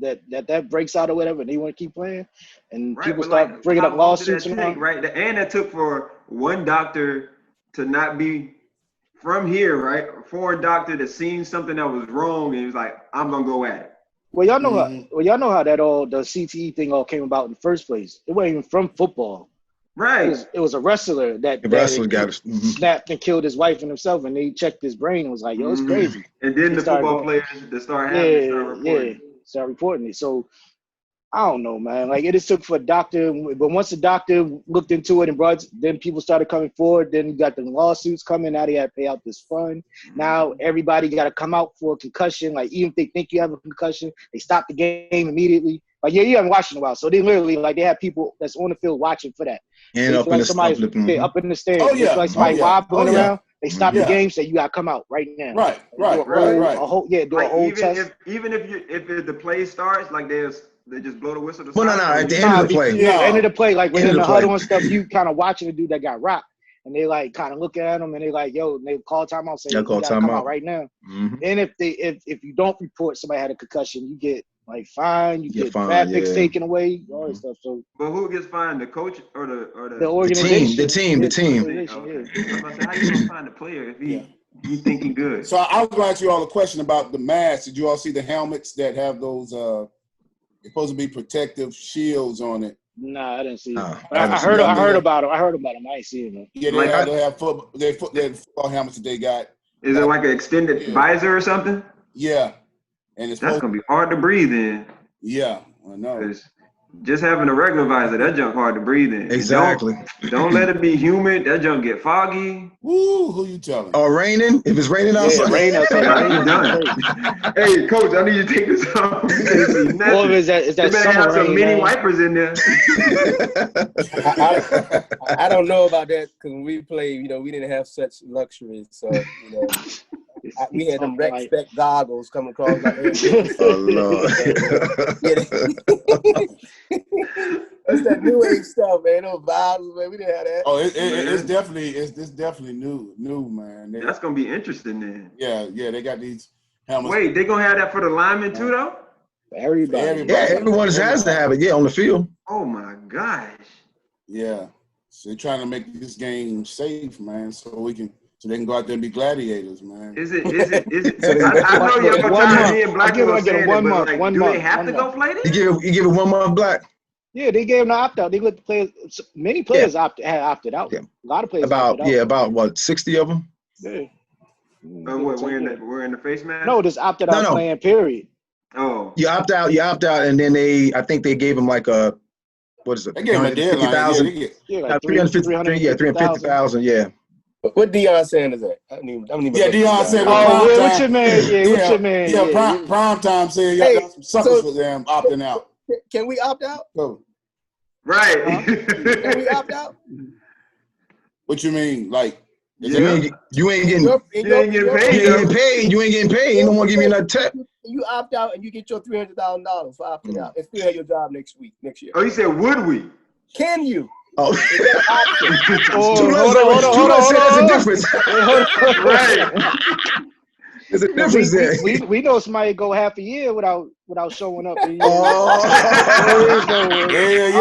that breaks out or whatever, and they want to keep playing, and people start bringing up lawsuits and all. Right, and that took for one doctor to not be from here, right? A foreign doctor that seen something that was wrong, and he was like, "I'm gonna go at it." Well, y'all know how that the CTE thing all came about in the first place. It wasn't even from football. Right. It was a wrestler that got it. Snapped and killed his wife and himself, and they checked his brain and was like, "Yo, it's crazy." And then the football players that start reporting it. So I don't know, man. Like it just took for a doctor, but once the doctor looked into it and then people started coming forward. Then you got the lawsuits coming. Now they had to pay out this fund. Now everybody got to come out for a concussion. Like even if they think you have a concussion, they stop the game immediately. Like you haven't watched in a while, so they literally like they have people that's on the field watching for that. And up in the stands. Up in the stands. Oh yeah. Like somebody wobbling around. They stop the game, say you gotta come out right now. Right. Do a whole like test. Even if the play starts, like there's They just blow the whistle. Well, no, at the end of the play. Yeah, end of the play, like within the huddle and stuff, you kind of watching the dude that got rocked, and they like kind of look at him and they like, yo, and they call timeout, say you gotta come out right now. Mm-hmm. And if you don't report somebody had a concussion, you get like fined, you get draft picks taken away, all that stuff. So, but who gets fined? The coach or the organization? The team. Okay. I was about to say, how you gonna find the player if he thinking good? So I was going to ask you all a question about the masks. Did you all see the helmets that have those supposed to be protective shields on it? Nah, I didn't see it. I heard about them. I ain't seen them. Yeah, they have football helmets that they got. Is it like an extended visor or something? Yeah. And that's gonna be hard to breathe in. Yeah, I know. Just having a regular visor, that junk hard to breathe in. Exactly. Don't let it be humid. That junk get foggy. Woo, who you telling? Oh, raining? If it's raining outside. Yeah, rain outside. Done. Hey, coach, I need you to take this off. Or is that better have some mini wipers in there. I don't know about that because when we played, we didn't have such luxuries. So, we had them rec spec goggles coming across like oh Lord. That's that new age stuff, man. Those bottles, man. We didn't have that. Oh, it's definitely new, man. That's gonna be interesting then. Yeah, they got these helmets. Wait, they gonna have that for the linemen too, though? Everybody. Yeah, everyone has to have it. Yeah, on the field. Oh my gosh. Yeah, so they're trying to make this game safe, man, so they can go out there and be gladiators, man. Is it? I know you're gonna me and Black people saying it, but like, do they have to go play this? You give it 1 month, Black. Yeah, they gave them the opt out. They let the players. Many players had opted out. Yeah. A lot of players. About what 60 of them. Yeah. We're in the face mask. No, just opted out playing. Period. Oh. You opt out, and then I think they gave them like a, what is it? They gave them a deadline. Like 350,000. Yeah. What Deion Sanders at? I don't even Deion Sanders. What's your man? What's your man? Yeah, prime time saying y'all got some suckers for them opting out. Can we opt out? Go. Right. Can we opt out? What you mean? Like, you ain't getting paid. You ain't getting paid. You don't want to give me another tip. You opt out and you get your $300,000 for opting out and still have your job next year. Oh, you said would we? Can you? Oh, hold on. There's a difference. Right. There's a difference there. We know somebody go half a year without showing up. I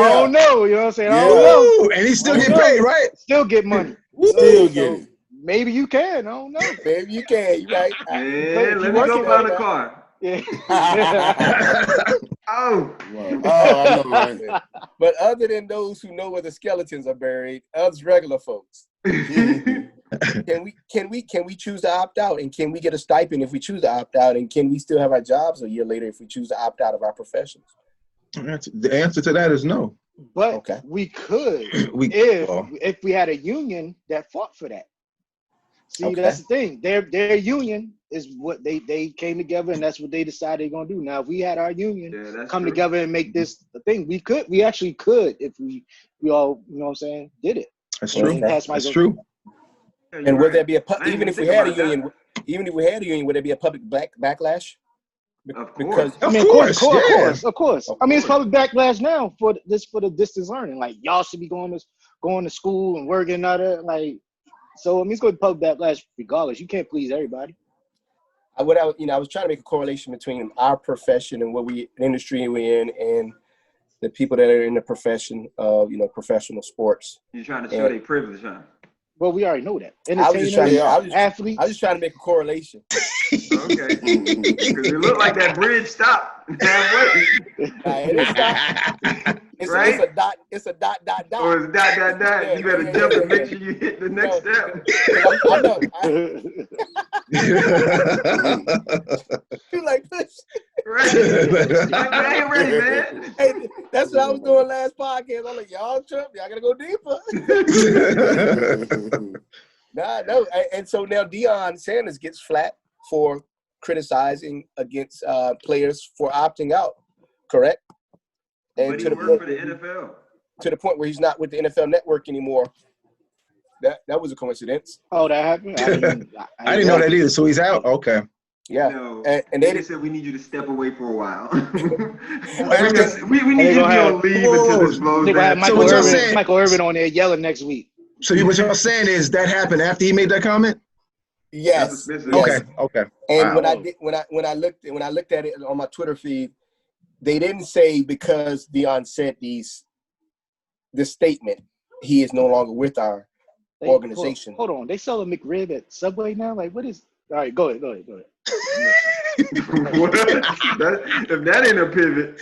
don't know. You know what I'm saying? I don't know. And he still get paid, right? Still get money. Still get it. Maybe you can. I don't know. Maybe you can. You right? Man, let me go find a car. Yeah. Oh, I know, right? But other than those who know where the skeletons are buried, us regular folks, can we choose to opt out, and can we get a stipend if we choose to opt out, and can we still have our jobs a year later if we choose to opt out of our professions? The answer to that is no. But we could if we had a union that fought for that. See, that's the thing. Their union is what they came together, and that's what they decided they're gonna do. Now, if we had our union come together and make this the thing, we actually could if we all, you know what I'm saying, did it. That's true. That's true. And would there be even if we had a union, would there be a public backlash? Of course. Of course. I mean, it's public backlash now for the distance learning. Like, y'all should be going to school and working and all that. Like, so I mean, it's going to be public backlash regardless. You can't please everybody. I was trying to make a correlation between our profession and the industry we're in, and the people that are in the profession of professional sports. You're trying to show their privilege, huh? Well, we already know that. Athletes. I was just trying to make a correlation. Okay. Because it looked like that bridge stopped halfway. Right? It's a dot. Or it's dot. Yeah, you better jump and make sure you hit the next step. I know. You like push. Right. I ain't ready, man. Hey, that's what I was doing last podcast. I'm like, y'all trip. Y'all gotta go deeper. No. And so now Deion Sanders gets flat for criticizing against players for opting out, correct? And but he worked for the NFL. To the point where he's not with the NFL Network anymore. That was a coincidence. Oh, that happened? I didn't know that either. So he's out? Okay. Yeah, and they said we need you to step away for a while. we need you to be on leave until this blows down. Michael Irvin on there yelling next week. So what y'all saying is that happened after he made that comment? Yes. Okay. And when I looked at it on my Twitter feed, they didn't say because Deion said this statement, he is no longer with our organization. Hold on. They sell a McRib at Subway now? Like, what is... All right, go ahead. What? If that ain't a pivot.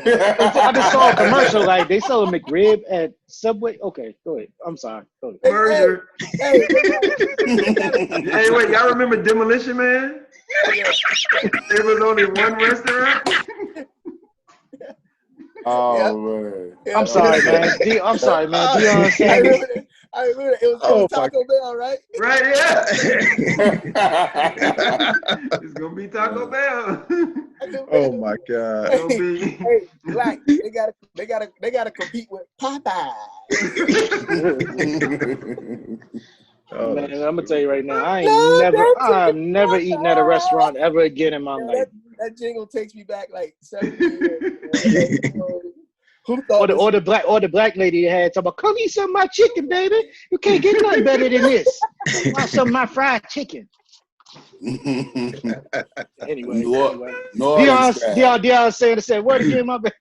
I just saw a commercial, like, they sell a McRib at Subway. Okay, go ahead. I'm sorry. Go ahead. Merger. Hey, wait, y'all remember Demolition Man? There was only one restaurant? Oh, man. I'm sorry, man. Deion Sanders. I remember it was Taco Bell, right? Right, yeah. It's gonna be Taco Bell. Oh my God. Hey, Black, they gotta compete with Popeye. Man, I'm gonna tell you right now, I'm never eating at a restaurant ever again in my life. That jingle takes me back like 7 years. Or the black lady had talking about, come eat some of my chicken, baby. You can't get nothing better than this. Want some of my fried chicken. Anyway. Deion saying said, what again, my bad?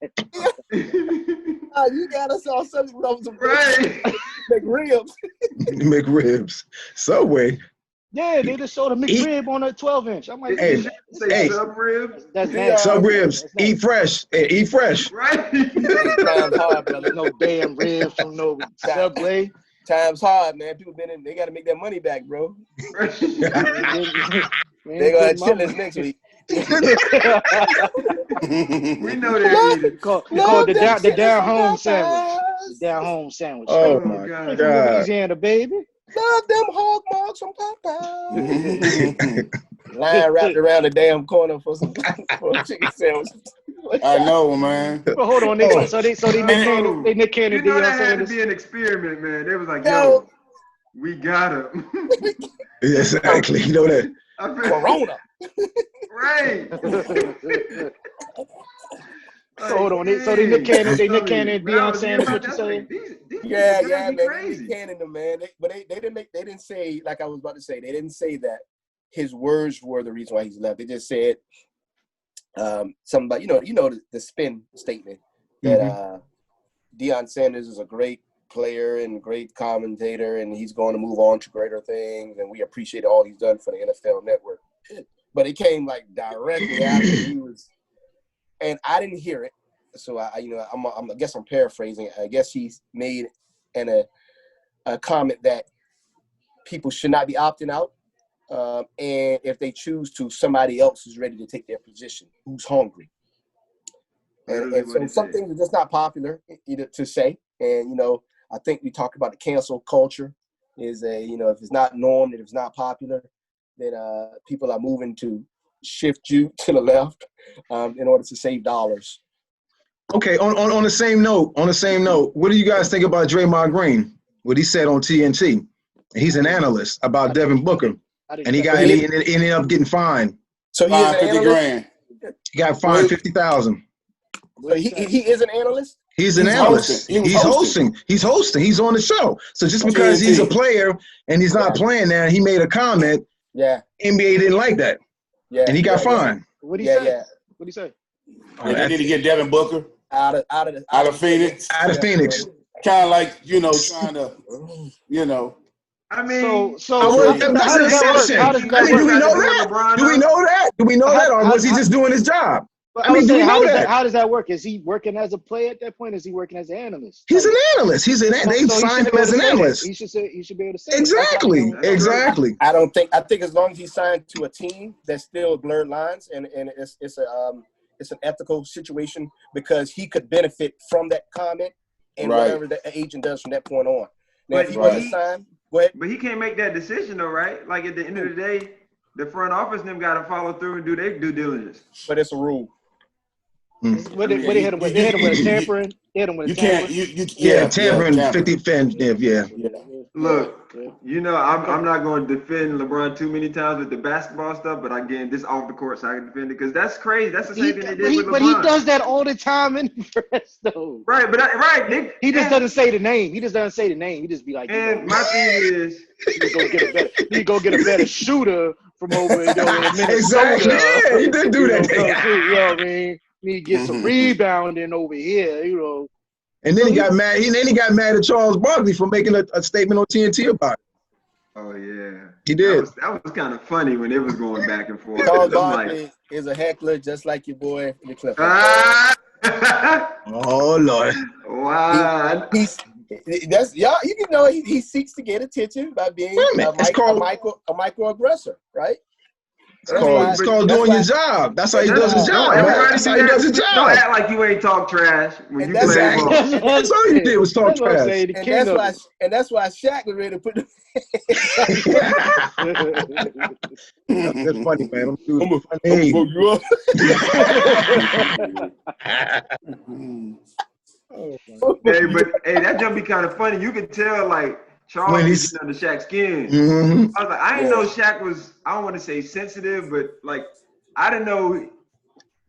You got us all something from some right. McRibs. McRibs. Subway. Yeah, they just sold a McRib on a 12-inch. I'm like, hey, sub ribs. That's nasty. Sub ribs. Eat fresh. Hey, eat fresh. Right. Times hard, brother. No damn ribs from no Subway. Times hard, man. People they got to make their money back, bro. Right. They're gonna have chillers next week. We know they need it. Called the down home sandwich. The down home sandwich. Oh my God. Louisiana, baby. Love them hog marks from Popeye. Line wrapped around the damn corner for a chicken sandwich. I know, man. But hold on, so they Nick Cannon. You know that had to be an experiment, man. They was like, yo, we got him. Exactly. You know that. Corona. Right. Hold on. So they Nick Cannon, Deion Sanders, what you saying? Yeah, man. Nick Cannon, man. They didn't say, like I was about to say, they didn't say that his words were the reason why he's left. They just said something about, the spin statement that Deion Sanders is a great player and great commentator, and he's going to move on to greater things, and we appreciate all he's done for the NFL Network. But it came like directly after he was, and I didn't hear it, so I guess I'm paraphrasing. I guess he's made a comment that people should not be opting out, and if they choose to, somebody else is ready to take their position. Who's hungry? And so some things are just not popular either to say, and I think we talked about the cancel culture is if it's not normed, if it's not popular, then people are moving to shift you to the left in order to save dollars. Okay, on the same note, what do you guys think about Draymond Green? What he said on TNT? He's an analyst about Devin Booker, and he ended up getting fined. So he is an $50,000. He got fined $50,000. So he is an analyst? He's an analyst. He's hosting. He's on the show. So just because he's a player and he's not playing now, he made a comment. Yeah. NBA didn't like that. Yeah. And he got fined. What did he say? Yeah. What did he say? They need to get Devin Booker out of Phoenix. Out of Phoenix. Kind of like, trying to, I mean, that's an exception. Do we know that? Do we know that? Or was he just doing his job? I mean, how does that work? Is he working as a player at that point? Is he working as an analyst? He's an analyst. They signed him as an analyst. He should be able to say exactly. I think as long as he's signed to a team, there's still blurred lines, and it's an ethical situation because he could benefit from that comment and whatever the agent does from that point on. Now, if he wasn't signed, go ahead. But he can't make that decision though, right? Like at the end of the day, the front office them got to follow through and do their due diligence. But it's a rule. What they hit him with? They hit him with tampering. You can't. Tampering 50 fans. Yeah. Look, you know, I'm not going to defend LeBron too many times with the basketball stuff, but again, this off the court, so I can defend it because that's crazy. That's the same thing they did with LeBron. But he does that all the time in the press, though. Right, but he just doesn't say the name. He just doesn't say the name. He just be like, and my thing is, he go get a better shooter from over in Minnesota. Exactly. Yeah, he did do that. You know what I mean? Need to get some rebounding over here, you know. And then he got mad. He got mad at Charles Barkley for making a statement on TNT about it. Oh yeah, he did. That was kind of funny when it was going back and forth. Charles Barkley is a heckler, just like your boy, the Clippers. Oh Lord! Wow. That's y'all. You can know he seeks to get attention by being a microaggressor, right? It's called doing your job. That's how he does his job. That's how he does his job. Don't act like you ain't talk trash when you play ball. That's all you did was talk trash. And that's why Shaq was ready to put. That's funny, man. I'm Hey, that jump be kind of funny. You can tell, like, Charles is under Shaq's skin. I was like, I didn't know Shaq was, I don't want to say sensitive, but, like, I didn't know.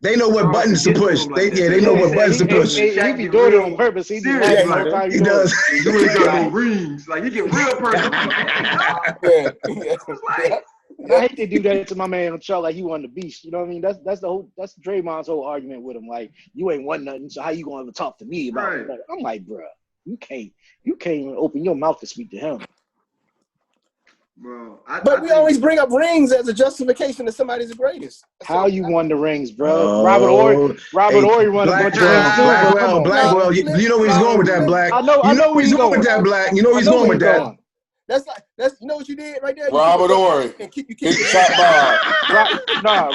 They know what buttons to push. They know what buttons to push. He be doing it on purpose. He does. He really got no rings. Like, he get real personal. I hate to do that to my man Charles, like he won the beast. You know what I mean? That's Draymond's whole argument with him. Like, you ain't won nothing, so how you gonna ever talk to me about it? I'm like, bro, you can't even open your mouth to speak to him. Bro, but we always bring up rings as a justification that somebody's the greatest. How you won the rings, bro? Robert Horry won a bunch of rings. Blackwell, you know where he's going with that, Black. I know where he's going with that, Black. You know he's going with that. That's you know what you did right there. Robert Horry.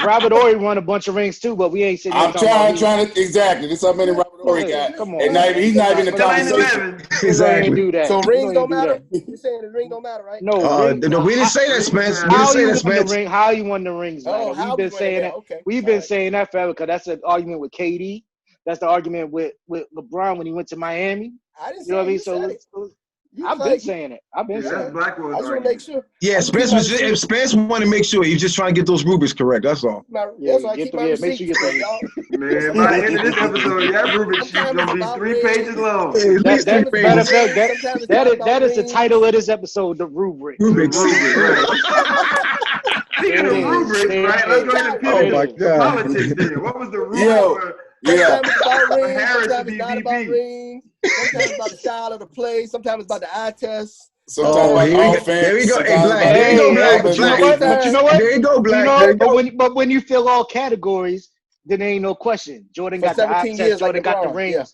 Robert Horry won a bunch of rings too, but we ain't sitting. I'm trying to exactly. There's so many Robert Horry got. Come on, and he's not even in the conversation. Exactly. Do that. So rings don't matter. You're saying the ring don't matter, right? No, we didn't say that, Spence. How you won the rings? We've been saying that. Okay. We've been saying that forever because that's an argument with KD. That's the argument with LeBron when he went to Miami. I didn't say you know what I mean. So I've been saying it. I've been saying it. I just want to make sure. Yeah, Spence wanted to make sure he was just trying to get those rubrics correct. That's all. That's why I keep my make sure you get that. Man, by the end of this episode, that rubric sheet's gonna be 3 pages long. That is the title of this episode, the rubric. Rubrics. Speaking of rubrics, right? Let's go ahead and pivot to politics then. What was the rubric? Sometimes it's about rings, sometimes it's not about rings, sometimes it's about the style of the play, sometimes it's about the eye test. There we go. Hey, Black. There you go, Black. But you know what? There you go, Black. But when you fill all categories, then there ain't no question. Jordan got the eye test, Jordan got the rings. Yeah.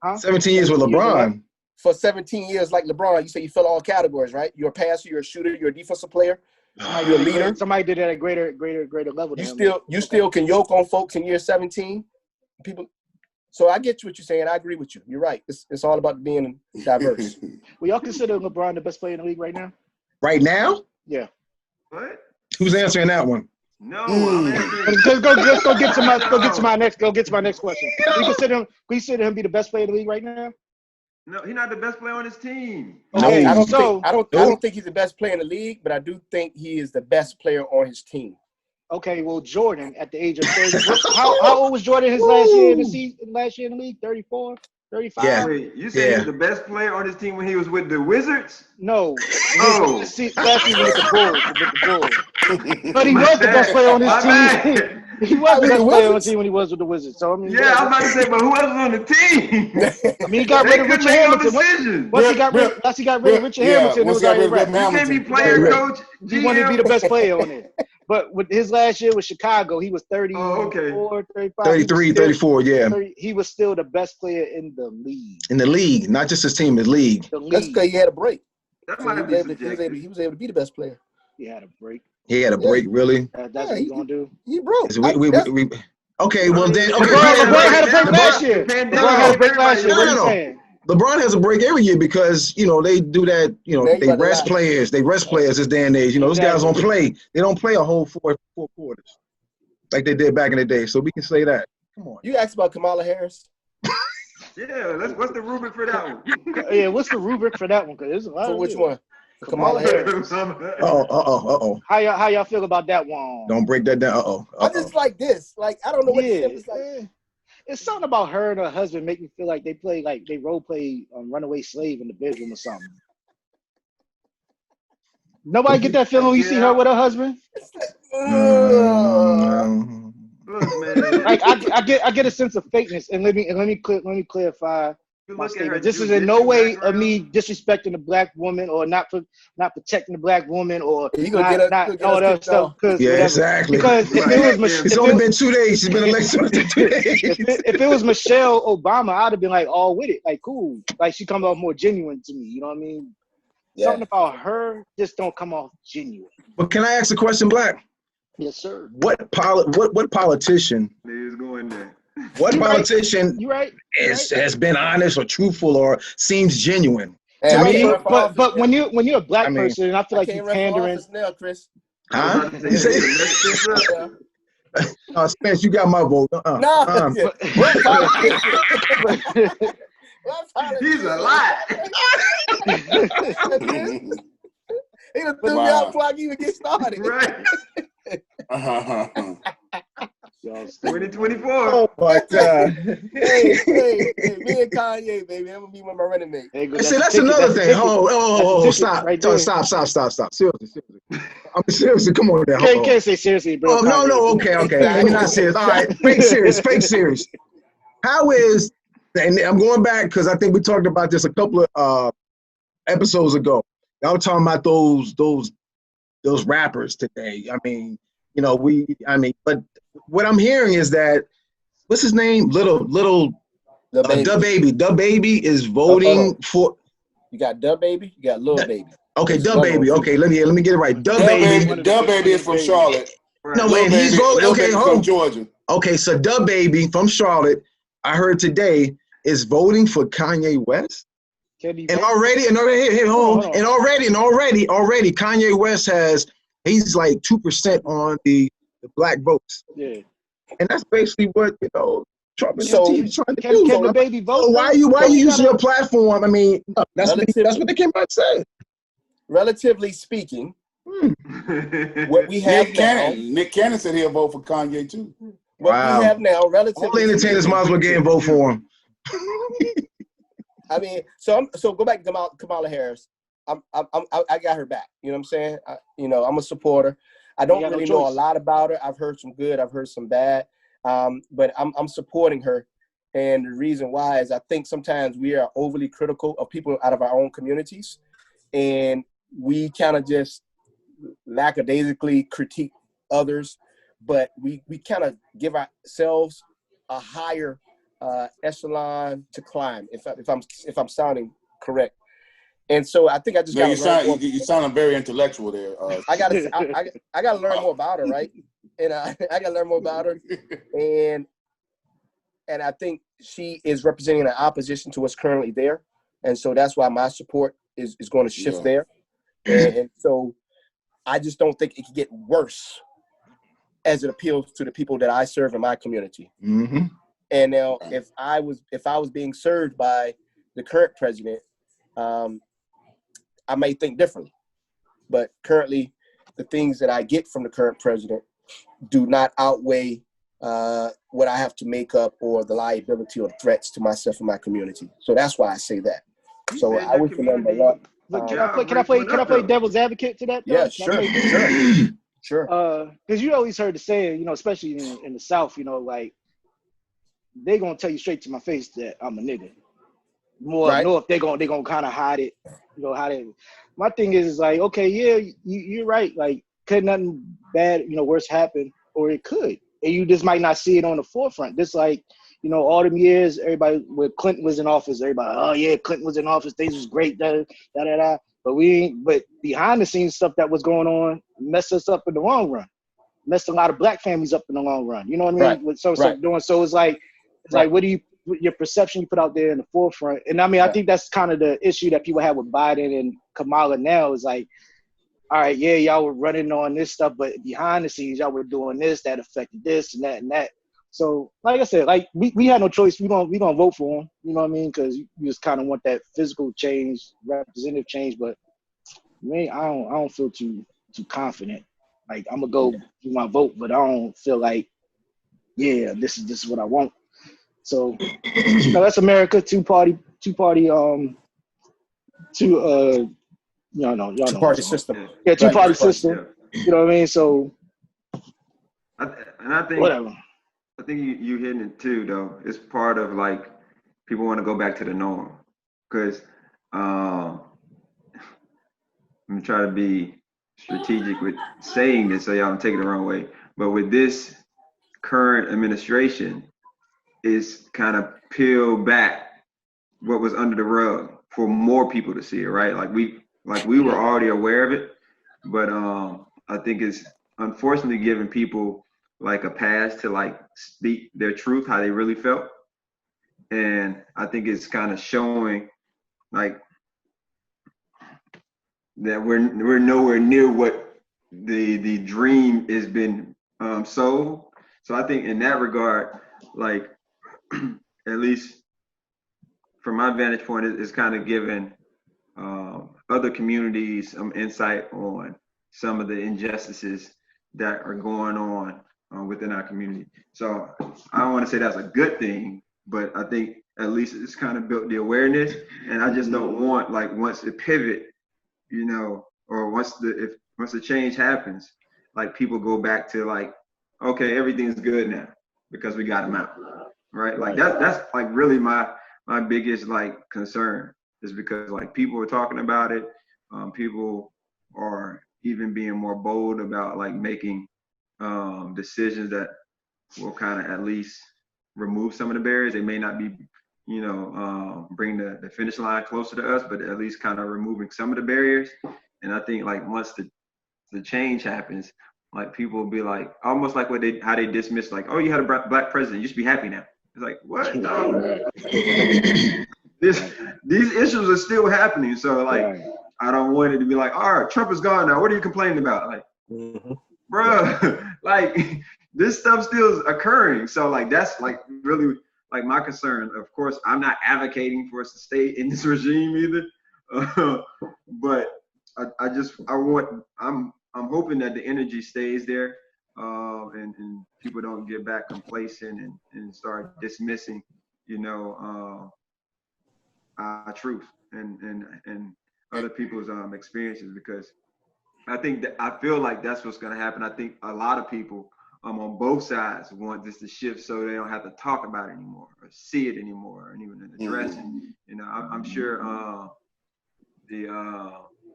Huh? 17 years with LeBron. For 17 years, like LeBron, you say you fill all categories, right? You're a passer, you're a shooter, you're a defensive player, you're a leader. Somebody did it at a greater level. You still can yoke on folks in year 17. People, so I get what you're saying. I agree with you. You're right. It's all about being diverse. Will y'all consider LeBron the best player in the league right now? Right now? Yeah. What? Who's answering that one? No. I'm Let's go get to my next question. We consider him be the best player in the league right now? No, he's not the best player on his team. Okay, I don't think he's the best player in the league, but I do think he is the best player on his team. Okay, well, Jordan at the age of 30. How old was Jordan his last year in the league? 34, 35? Yeah. Wait, you said he's the best player on his team when he was with the Wizards? No. Last season with the Bulls. But he was the best player on his team. He was the best player on the team when he was with the Wizards. So I mean, yeah, I was about to say, but who else was on the team? I mean, he got rid of Richard Hamilton. Once he got rid of Richard Hamilton, it was already right. You can't be player coach. He wanted to be the best player on it. But with his last year with Chicago, he was 34, 35. 33, 34, yeah. He was still the best player in the league. In the league, not just his team, the league. That's because he had a break. That might be subjective. He was able to be the best player. He had a break. He had a break, really? That's what he's going to do. He broke. Okay, well then. LeBron had a break last year. LeBron had a break last year. What are you saying? LeBron has a break every year because, they do that, they rest players. They rest players this day and age. Those guys don't play. They don't play a whole four quarters like they did back in the day. So we can say that. Come on. You asked about Kamala Harris? Yeah, what's the rubric for that one? Yeah, what's the rubric for that one? Because there's a lot For of which it. one? Kamala Harris. How y'all feel about that one? Don't break that down. I just like this. Like, I don't know what it's like. It's something about her and her husband make me feel like they role play runaway slave in the bedroom or something. Nobody get that feeling when you see her with her husband? Look, man. Like I get a sense of fakeness, and let me clarify my statement. This is in no way of me disrespecting the black woman or not protecting the black woman or not all that stuff. Yeah, exactly. Because if it was Michelle, it's only been 2 days. She's been elected for 2 days. If it was Michelle Obama, I'd have been like all with it, like cool. Like she comes off more genuine to me. You know what I mean? Yeah. Something about her just don't come off genuine. But can I ask a question, Black? Yes, sir. What politician? He's going there. What politician has been honest or truthful or seems genuine? Hey, to me, but when you're a black person, I feel like you're pandering. Now, Chris. Huh? Spence, you got my vote. He's a lie. He done threw me out before I even get started. Right. 2024. Oh my God. hey, me and Kanye, baby. I'm gonna be with my running mate. Hey, see, that's another thing. Stop. Right, stop. Seriously. I'm seriously. Come on, there. Can't say seriously, bro. Oh no. Okay. Let me not serious. All right, fake serious. How is? And I'm going back because I think we talked about this a couple of episodes ago. I was talking about those rappers today. I mean, but what I'm hearing is that what's his name? Little DaBaby is voting for. You got DaBaby, you got Lil Baby. Okay, DaBaby. Okay, let me get it right. DaBaby is from Charlotte. No, man, he's voting. Okay, from Georgia. Okay, so DaBaby from Charlotte, I heard today, is voting for Kanye West. And already, Kanye West he's like 2% on the black votes. Yeah. And that's basically what, Trump and his team is trying to do. Can the baby vote? So why are you using your platform? I mean, that's what they came out to say. Relatively speaking, what we have Nick Cannon said he'll vote for Kanye too. What we have now, relatively. All the entertainers might as well get and vote for him. I mean, so go back to Kamala Harris. I got her back. You know what I'm saying? I'm a supporter. I don't really know a lot about her. I've heard some good. I've heard some bad. But I'm supporting her. And the reason why is I think sometimes we are overly critical of people out of our own communities, and we kind of just lackadaisically critique others. But we kind of give ourselves a higher echelon to climb, if I'm sounding correct. And so I think I just got you sound very intellectual there. I gotta learn more about her, right? And I gotta learn more about her. And I think she is representing an opposition to what's currently there. And so that's why my support is going to shift there. And so I just don't think it can get worse as it appeals to the people that I serve in my community. Mm-hmm. And now, if I was being served by the current president, I may think differently. But currently, the things that I get from the current president do not outweigh what I have to make up or the liability or threats to myself and my community. So that's why I say that. So I wish to learn a lot. Can I play devil's advocate to that? Yeah, sure. Because you always heard the saying, especially in the South, like they gonna tell you straight to my face that I'm a nigga. More right. North, they gonna kind of hide it. How they. My thing is like, okay, yeah, you're right. Like, could nothing bad, worse happen, or it could, and you just might not see it on the forefront. Just like, all them years, everybody when Clinton was in office, everybody, oh yeah, Clinton was in office, things was great, da. But behind the scenes stuff that was going on messed us up in the long run, messed a lot of black families up in the long run. You know what I mean? Right. With some stuff doing. So it's like, what do you? Your perception you put out there in the forefront. And I mean, I think that's kind of the issue that people have with Biden and Kamala now is like, all right, yeah, y'all were running on this stuff, but behind the scenes, y'all were doing this, that affected this and that. So, like I said, like we had no choice. We gonna vote for him. You know what I mean? Because you just kind of want that physical change, representative change. But I don't feel too confident. Like I'm gonna go do my vote, but I don't feel like, yeah, this is what I want. So, that's America. Two party. Y'all know. Two-party system. Yeah, two-party Right. system. You know what I mean? So, I think whatever. I think you hitting it too, though. It's part of like people want to go back to the norm because I'm gonna try to be strategic with saying this, so y'all don't take it the wrong way. But with this current administration, is kind of peel back what was under the rug for more people to see it, right? Like we were already aware of it, but I think it's unfortunately giving people like a pass to like speak their truth, how they really felt. And I think it's kind of showing like that we're nowhere near what the dream has been sold. So I think in that regard, like at least from my vantage point, it's kind of given other communities some insight on some of the injustices that are going on within our community. So I don't want to say that's a good thing, but I think at least it's kind of built the awareness. And I just don't want like once it pivot, or once the change happens, like people go back to like, okay, everything's good now because we got them out, right? Like that's like really my biggest like concern is because like people are talking about it. People are even being more bold about like making decisions that will kind of at least remove some of the barriers. They may not be, bring the finish line closer to us, but at least kind of removing some of the barriers. And I think like once the change happens, like people will be like, almost like how they dismiss like, oh, you had a black president, you should be happy now. It's like, what? No. These issues are still happening. So like, I don't want it to be like, all right, Trump is gone now. What are you complaining about? Like, bro, like this stuff still is occurring. So like, that's like really like my concern. Of course, I'm not advocating for us to stay in this regime either. But I'm hoping that the energy stays there, and people don't get back complacent and start dismissing, our truth and other people's experiences, because I feel like that's what's going to happen. I think a lot of people on both sides want this to shift so they don't have to talk about it anymore or see it anymore and even address it. I'm sure the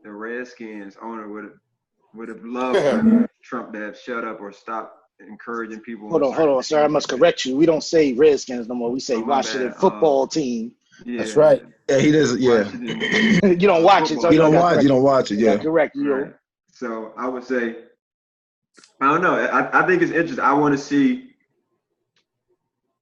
Redskins owner would have loved for Trump to have shut up or stopped encouraging people. Hold on, sir. I must correct you. We don't say Redskins no more. We say Washington football team. Yeah. That's right. Yeah, he does. Yeah. You don't watch it. So you don't watch it. Yeah. Correct you. Right. So I would say, I don't know. I think it's interesting. I want to see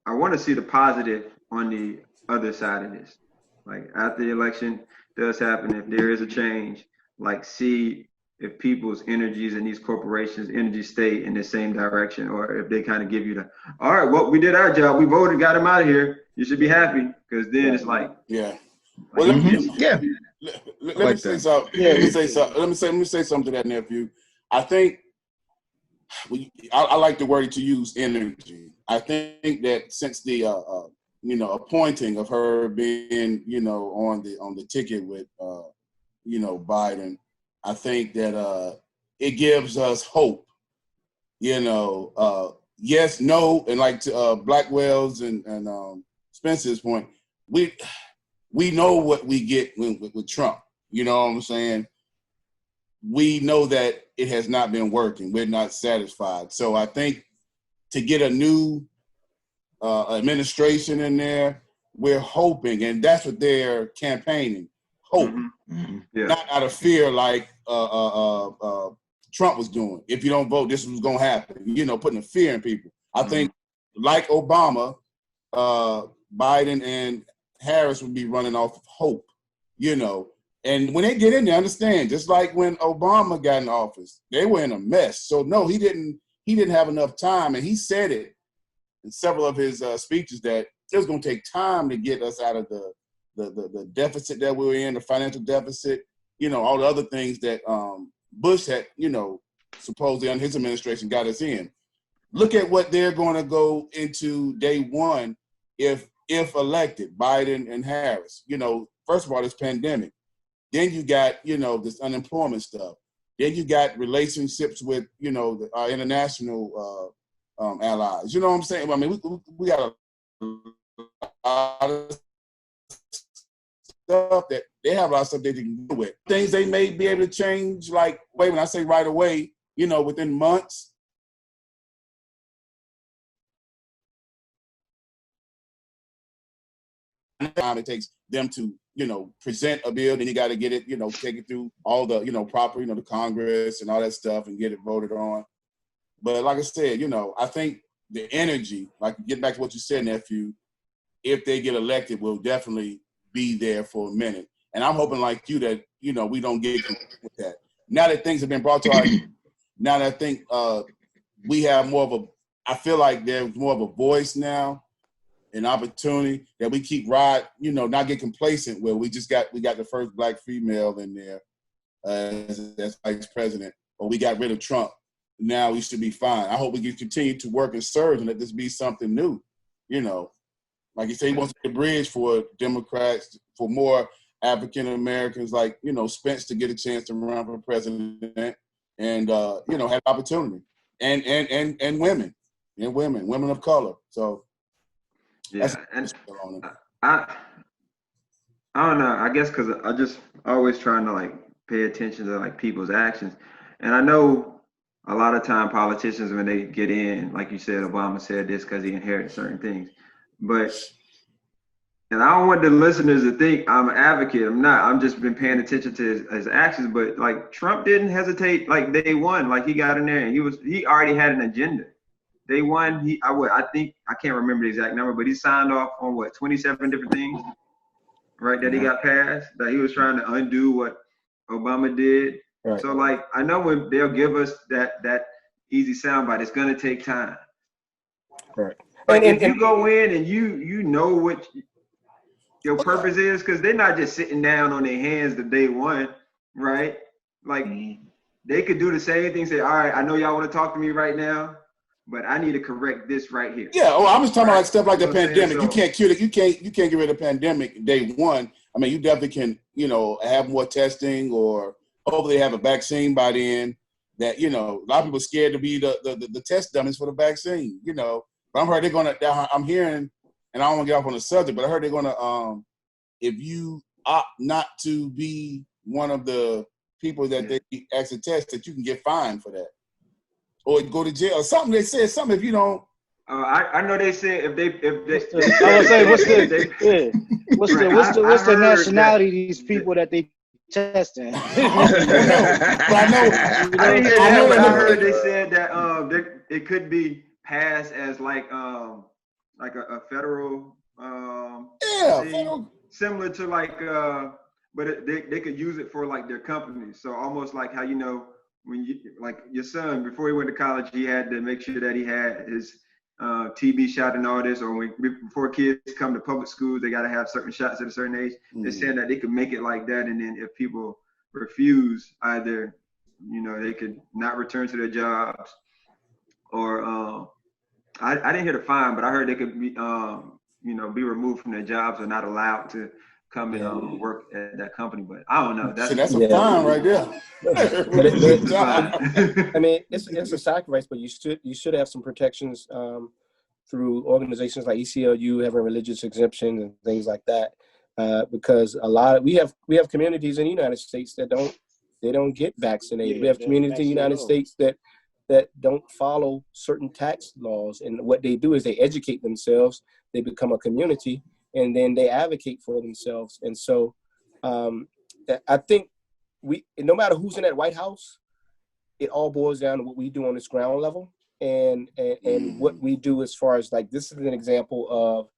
the positive on the other side of this. Like after the election does happen, if there is a change, like see if people's energies and these corporations' energy stay in the same direction, or if they kind of give you all right, well, we did our job. We voted, got him out of here. You should be happy, because then it's like, yeah. Well, let me say something. Let me say something to that, nephew. I think I like the word to use, energy. I think that since the appointing of her being on the ticket with Biden, I think that it gives us hope. Yes, no, and like to Blackwell's and Spencer's point, we know what we get with Trump. You know what I'm saying? We know that it has not been working. We're not satisfied. So I think to get a new administration in there, we're hoping, and that's what they're campaigning, hope. Mm-hmm. Yeah. Not out of fear like Trump was doing. If you don't vote, this is what's going to happen. Putting a fear in people. I think like Obama, Biden and Harris would be running off of hope, And when they get in there, understand, just like when Obama got in office, they were in a mess. So no, he didn't have enough time, and he said it in several of his speeches that it was going to take time to get us out of the deficit that we were in, the financial deficit, all the other things that Bush had, supposedly on his administration got us in. Look at what they're going to go into day one if elected, Biden and Harris. First of all, this pandemic. Then you got, this unemployment stuff. Then you got relationships with, our international allies. You know what I'm saying? I mean, we got a lot of stuff that they have a lot of stuff they can do with. Things they may be able to change, like, when I say right away, within months. Time it takes them to, present a bill, then you got to get it, take it through all the, proper, the Congress and all that stuff and get it voted on. But like I said, I think the energy, like get back to what you said, nephew, if they get elected, will definitely be there for a minute. And I'm hoping like you that, we don't get with that. Now that things have been brought to our, now that I think we have more of I feel like there's more of a voice now, an opportunity that we keep not get complacent where we got the first black female in there as vice president, or we got rid of Trump. Now we should be fine. I hope we can continue to work and serve and let this be something new. Like you say, he wants to be a bridge for Democrats, for more African Americans like, Spence to get a chance to run for president and, have opportunity and women of color. So, yeah, and I don't know. I guess because I just always trying to like pay attention to like people's actions, and I know a lot of time politicians when they get in, like you said, Obama said this because he inherited certain things, and I don't want the listeners to think I'm an advocate. I'm not. I'm just been paying attention to his actions. But like Trump didn't hesitate. Like day one, like he got in there and he already had an agenda. Day one, I think I can't remember the exact number, but he signed off on 27 different things, right? That he got passed, that he was trying to undo what Obama did. Right. So like, I know when they'll give us that easy soundbite, it's gonna take time. Right. Like if you go in and you know what your purpose is, because they're not just sitting down on their hands the day one, right? Like they could do the same thing, say, all right, I know y'all want to talk to me right now, but I need to correct this right here. Yeah, I'm just talking about like stuff like the pandemic. You can't cure it. You can't get rid of the pandemic day one. I mean, you definitely can, have more testing or hopefully have a vaccine by then. That a lot of people are scared to be the test dummies for the vaccine. But I'm heard they're gonna. I'm hearing, and I don't want to get off on the subject, but I heard they're gonna. If you opt not to be one of the people that they actually test, that you can get fined for that. Or go to jail or something. They said something if you don't. I know they said if they. I would say what's the nationality of these people that they testing? But I heard they said that it could be passed as like a federal federal. Similar to like but they could use it for like their companies. So almost like how when you like your son before he went to college, he had to make sure that he had his TB shot and all this, or before kids come to public schools, they got to have certain shots at a certain age. They're saying that they could make it like that, and then if people refuse, either they could not return to their jobs, or I didn't hear the fine, but I heard they could be be removed from their jobs or not allowed to come and work at that company. But I don't know. That's a fine right there. I mean, it's a sacrifice, but you should have some protections through organizations like ECLU having religious exemptions and things like that, because we have communities in the United States that don't get vaccinated. We have communities in the United States that don't follow certain tax laws, and what they do is they educate themselves, they become a community, and then they advocate for themselves. And so I think no matter who's in that White House, it all boils down to what we do on this ground level and what we do as far as like, this is an example of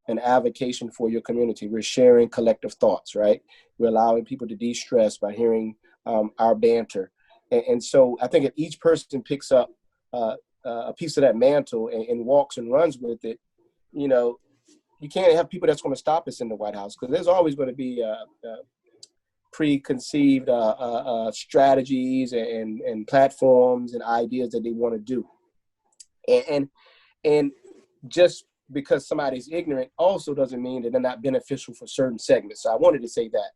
an avocation for your community. We're sharing collective thoughts, right? We're allowing people to de-stress by hearing our banter. And so I think if each person picks up a piece of that mantle and walks and runs with it, you know, you can't have people that's going to stop us in the White House, because there's always going to be preconceived strategies and platforms and ideas that they want to do. And just because somebody's ignorant also doesn't mean that they're not beneficial for certain segments. So I wanted to say that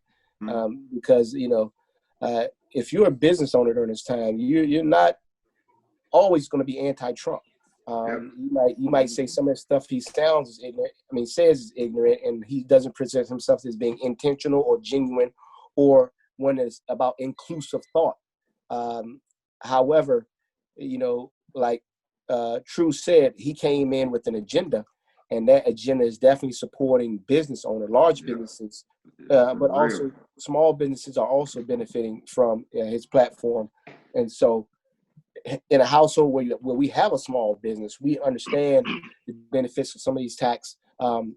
because, you know, if you're a business owner during this time, you're not always going to be anti-Trump. You might say some of the stuff he says is ignorant, and he doesn't present himself as being intentional or genuine, or one that's about inclusive thought. However, you know, like True said, he came in with an agenda, and that agenda is definitely supporting business owners, large businesses, but also small businesses are also benefiting from his platform. And so in a household where we have a small business, we understand the benefits of some of these tax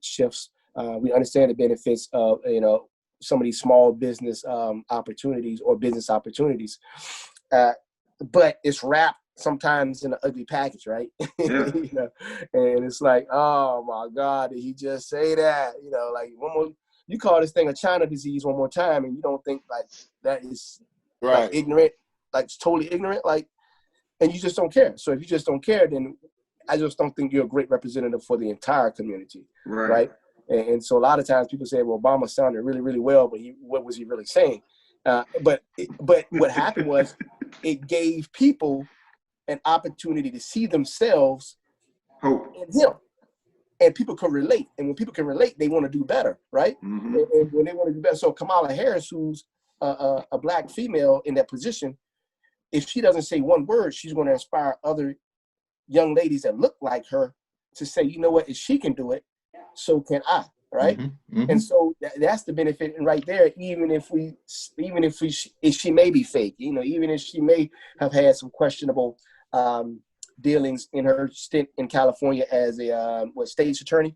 shifts. We understand the benefits of, you know, some of these small business opportunities or business opportunities. But it's wrapped sometimes in an ugly package, right? Yeah. You know? And it's like, oh my God, did he just say that? You know, like you call this thing a China disease one more time, and you don't think like that is like ignorant, like it's totally ignorant, like, and you just don't care. So if you just don't care, then I just don't think you're a great representative for the entire community, right? And so a lot of times people say, well, Obama sounded really, really well, but what was he really saying? But what happened was it gave people an opportunity to see themselves in him, and people can relate. And when people can relate, they want to do better, right? And when they want to do better, so Kamala Harris, who's a Black female in that position, if she doesn't say one word, she's going to inspire other young ladies that look like her to say, you know what, if she can do it, so can I, right? And so that's the benefit, and right there, even if she may be fake, you know, even if she may have had some questionable dealings in her stint in California as a state's attorney.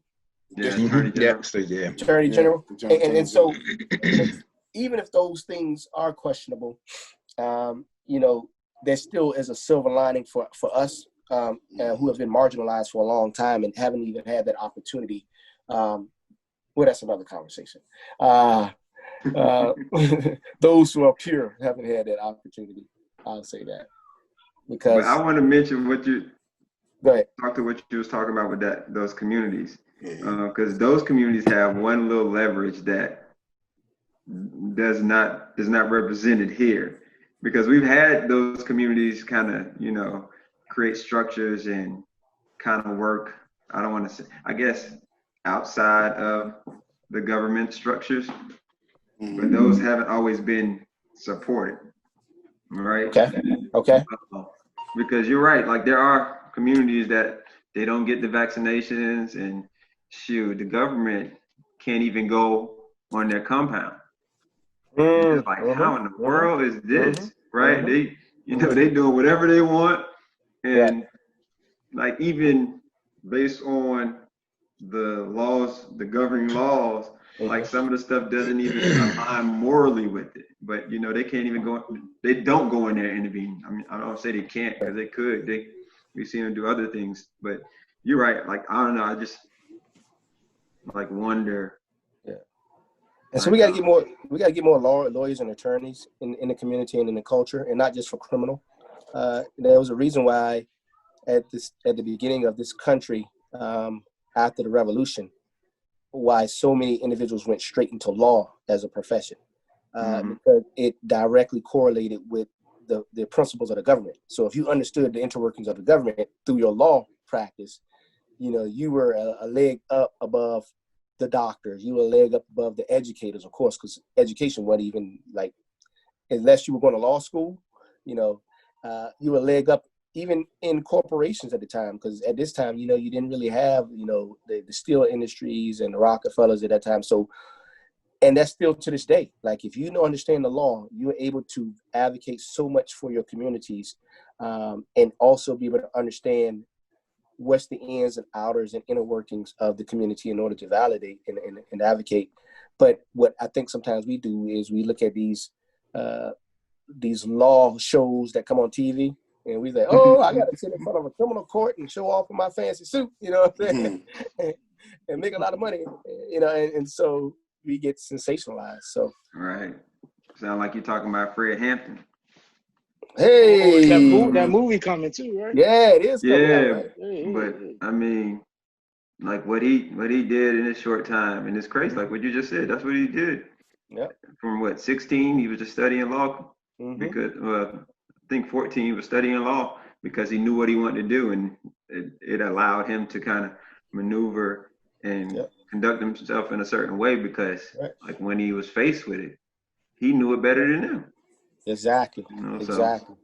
Attorney General. And so even if those things are questionable, you know, there still is a silver lining for us who have been marginalized for a long time and haven't even had that opportunity. Well, that's another conversation. Those who are pure haven't had that opportunity. I'll say that. Because but I want to mention what you go ahead. Talk to what you was talking about with those communities, because those communities have one little leverage that is not represented here, because we've had those communities kind of, you know, create structures and kind of work. I don't want to say, I guess, outside of the government structures, but those haven't always been supported, right? Okay. Because you're right, like there are communities that they don't get the vaccinations, and shoot, the government can't even go on their compound. It's like, how in the world is this, right? They, you know, they doing whatever they want, and like even based on the laws, the governing laws, like some of the stuff doesn't even align morally with it. But you know, they can't even go. They don't go in there and intervene. I mean, I don't say they can't, because they could. We've seen them do other things. But you're right. Like, I don't know. I just like wonder. Yeah. And so we got to get more. We got to get more lawyers and attorneys in the community and in the culture, and not just for criminal. There was a reason why at the beginning of this country, after the revolution, why so many individuals went straight into law as a profession, because it directly correlated with the principles of the government. So if you understood the interworkings of the government through your law practice, you know, you were a leg up above the doctors, you were a leg up above the educators, of course, because education wasn't even like, unless you were going to law school, you know, you were a leg up even in corporations at the time, because at this time, you know, you didn't really have, you know, the steel industries and the Rockefellers at that time. So, and that's still to this day. Like, if you don't understand the law, you're able to advocate so much for your communities, and also be able to understand what's the ins and outers and inner workings of the community in order to validate and advocate. But what I think sometimes we do is we look at these law shows that come on TV, And we say, oh, I got to sit in front of a criminal court and show off in my fancy suit, you know what I'm saying? And make a lot of money, you know, and so we get sensationalized. So Right. Sound like you're talking about Fred Hampton. Hey, that movie coming too, right? Yeah, it is coming out, right? But I mean, like what he did in this short time, and it's crazy. Like what you just said, that's what he did. Yeah. From what 16, he was just studying law because I think 14 he was studying law because he knew what he wanted to do, and it allowed him to kind of maneuver and conduct himself in a certain way because like when he was faced with it, he knew it better than them. Exactly. You know, exactly.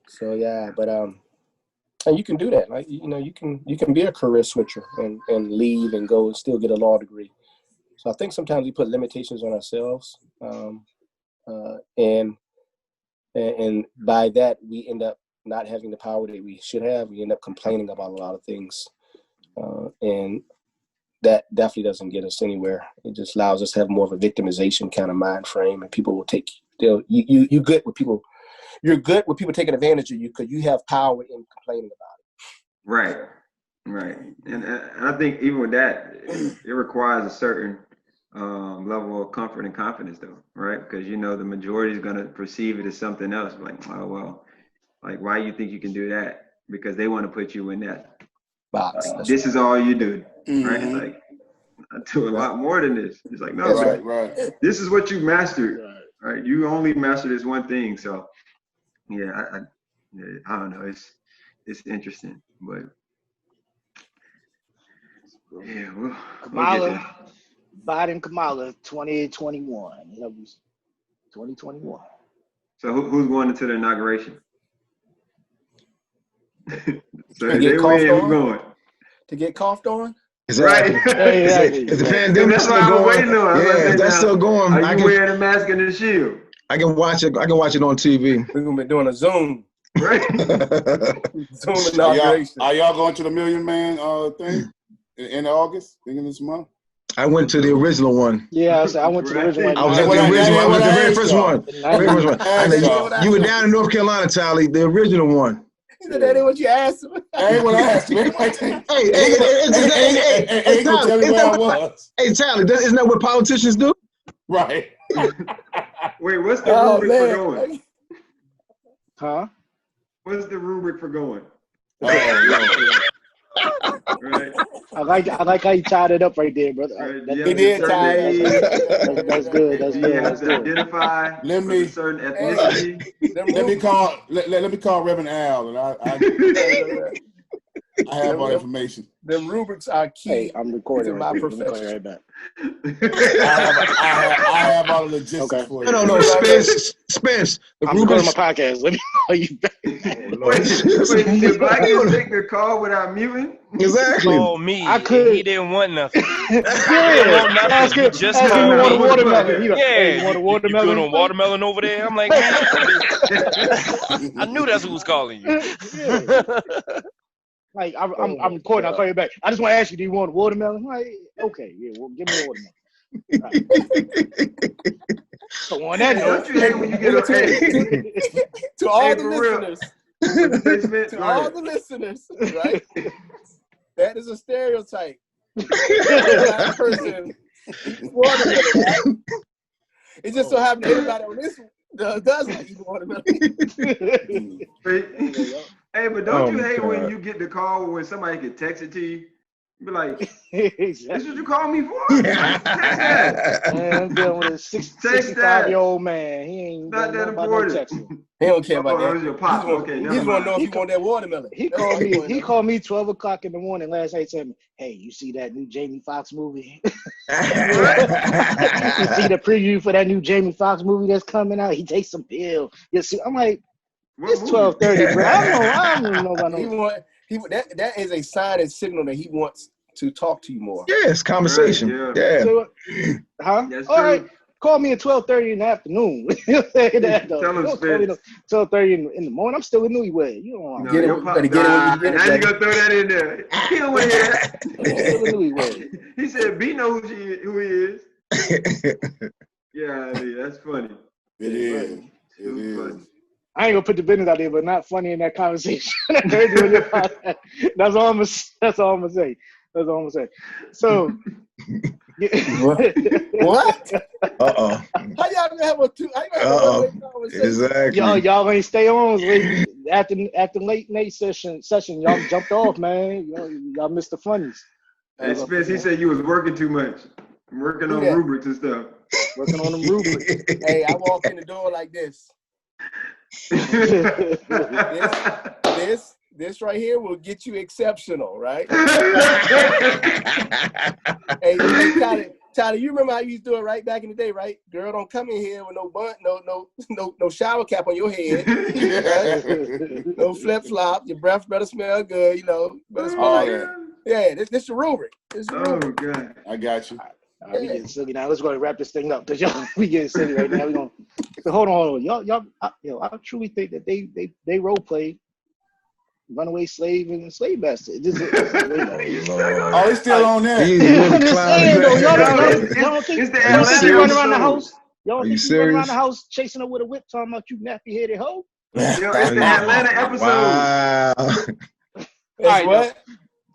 So yeah, but and you can do that. Like you know, you can be a career switcher and leave and go and still get a law degree. So I think sometimes we put limitations on ourselves, and by that we end up not having the power that we should have. We end up complaining about a lot of things, and that definitely doesn't get us anywhere. It just allows us to have more of a victimization kind of mind frame, and people will take you good with people. You're good with people taking advantage of you because you have power in complaining about it. Right. And I think even with that, it requires a certain level of comfort and confidence, though, right? Because you know the majority is going to perceive it as something else. Like, oh well, like why you think you can do that? Because they want to put you in that box. Like, this is all you do, right? Like I do a lot more than this. It's like no, right. This is what you mastered, right? You only master this one thing. So yeah, I don't know. It's interesting, but yeah, we'll Kamala, Biden, Kamala, 2021. That was 2021. So who's going into the inauguration? So to if they win, who's going? To get coughed on? Exactly. Right. Is the pandemic that's what I was waiting on. Yeah, that's still going. Are you wearing a mask and a shield? I can watch it. I can watch it on TV. We're gonna be doing a Zoom. Right. Zoom inauguration. Are y'all going to the Million Man thing in August, beginning of this month? I went to the original one. Yeah, I went to the original one. I was at the original one. I was the very first one. You were down in North Carolina, Tally. The original one. That ain't what you asked me. I ain't what I asked you. Hey, Tally, isn't that what politicians do? Right. Wait, what's the rubric for going? Huh? What's the rubric for going? Right. I like how you tied it up right there, brother. He did tie it. That's good. That's good. You have to identify a certain ethnicity. Let me call Reverend Al, and I have all information. The rubrics are key. Hey, I'm recording. To my profession. Right back. I have all the logistics for you. No, Spence. I'm recording my podcast. Let me call you back. Wait, did Black man take the call without muting? Exactly. Oh, me. I could. He didn't want nothing. Ask him just you want a watermelon. Yeah, you want a watermelon? You good on watermelon over there? I'm like, I knew that's who was calling you. Yeah. Like I'm recording. I'll call you back. I just want to ask you, do you want a watermelon? Like, okay, yeah, well, give me a watermelon. Right. So on that note, don't you hate when you get a to all the listeners. To all the listeners, right? That is a stereotype. That person eats watermelon. It just so happens everybody on this does like eat watermelon. Hey, but don't you hate when you get the call when somebody can text it to you? Be like, this what you call me for? Text that. Man, I'm dealing with a 65-year-old man. He ain't not that important. He don't care about that. Your pop. He's gonna know if he want that watermelon. He called me 12 o'clock in the morning last night saying, hey, you see that new Jamie Foxx movie? You see the preview for that new Jamie Foxx movie that's coming out? He takes some pill. You see, I'm like, it's 12:30, bro. I don't know about no. That is a sign and signal that he wants to talk to you more. Yes, conversation. Right, yeah. So, huh? That's all true. right. Call me at 12:30 in the afternoon. Tell him Spence. 12:30 in the morning. I'm still in Newlywed. You don't want to get it. Now you gonna throw that in there. He don't want to hear that. He said, B knows who he is. Yeah, that's funny. It is. Funny. I ain't gonna put the business out there, but not funny in that conversation. That's all I'm gonna say. That's all I'm gonna say. So what? Uh-oh. How y'all gonna have a conversation? Exactly. Y'all ain't stay on late after late night session. Y'all jumped off, man. Y'all missed the funnies. Hey, Spence, he said you was working too much. I'm working on rubrics and stuff. Working on them rubrics. Hey, I walk in the door like this. This right here will get you exceptional, right? Hey, Tyler, you remember how you used to do it right back in the day, right? Girl, don't come in here with no bun, no shower cap on your head, right? No flip flop. Your breath better smell good, Better smell like this the rubric. Oh God, I got you. We getting silly now. Let's go ahead and wrap this thing up because y'all we getting silly right now. We gonna hold on. Y'all. I truly think that they role play runaway slave and slave master. He's still on there. I'm just saying though. Y'all don't think it's the he run around the house? Y'all Are think you he run around serious? the house chasing her with a whip, talking about you nappy headed hoe? Yo, it's the Atlanta episode. Wow. It's what?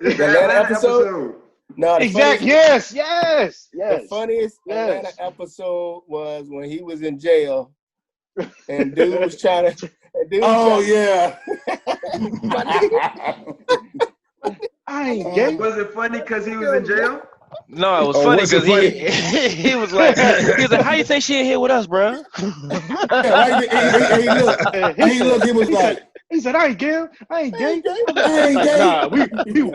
It's the Atlanta episode. No, exactly. Yes. The funniest Atlanta episode was when he was in jail and dude was trying to. Yeah. I ain't gay. Was it funny because he was in jail? No, it was funny because he was like, how you think she in here with us, bro? He looked, he was like, he said, I ain't gay. Nah, we in jail.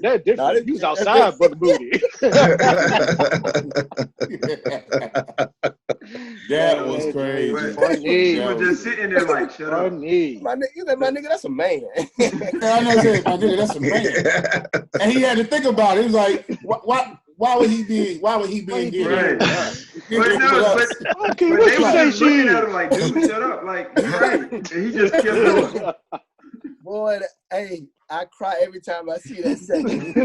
That's different. He was outside, brother booty. That was crazy. Funny. He was just sitting there like, shut up. My nigga, that's a man. I know that, my nigga, that's a man. And he had to think about it. He was like, why would he be in here? Right. But they were just looking at him like, dude, shut up. Like, you're right. And he just kept going. Boy, hey, I cry every time I see that segment.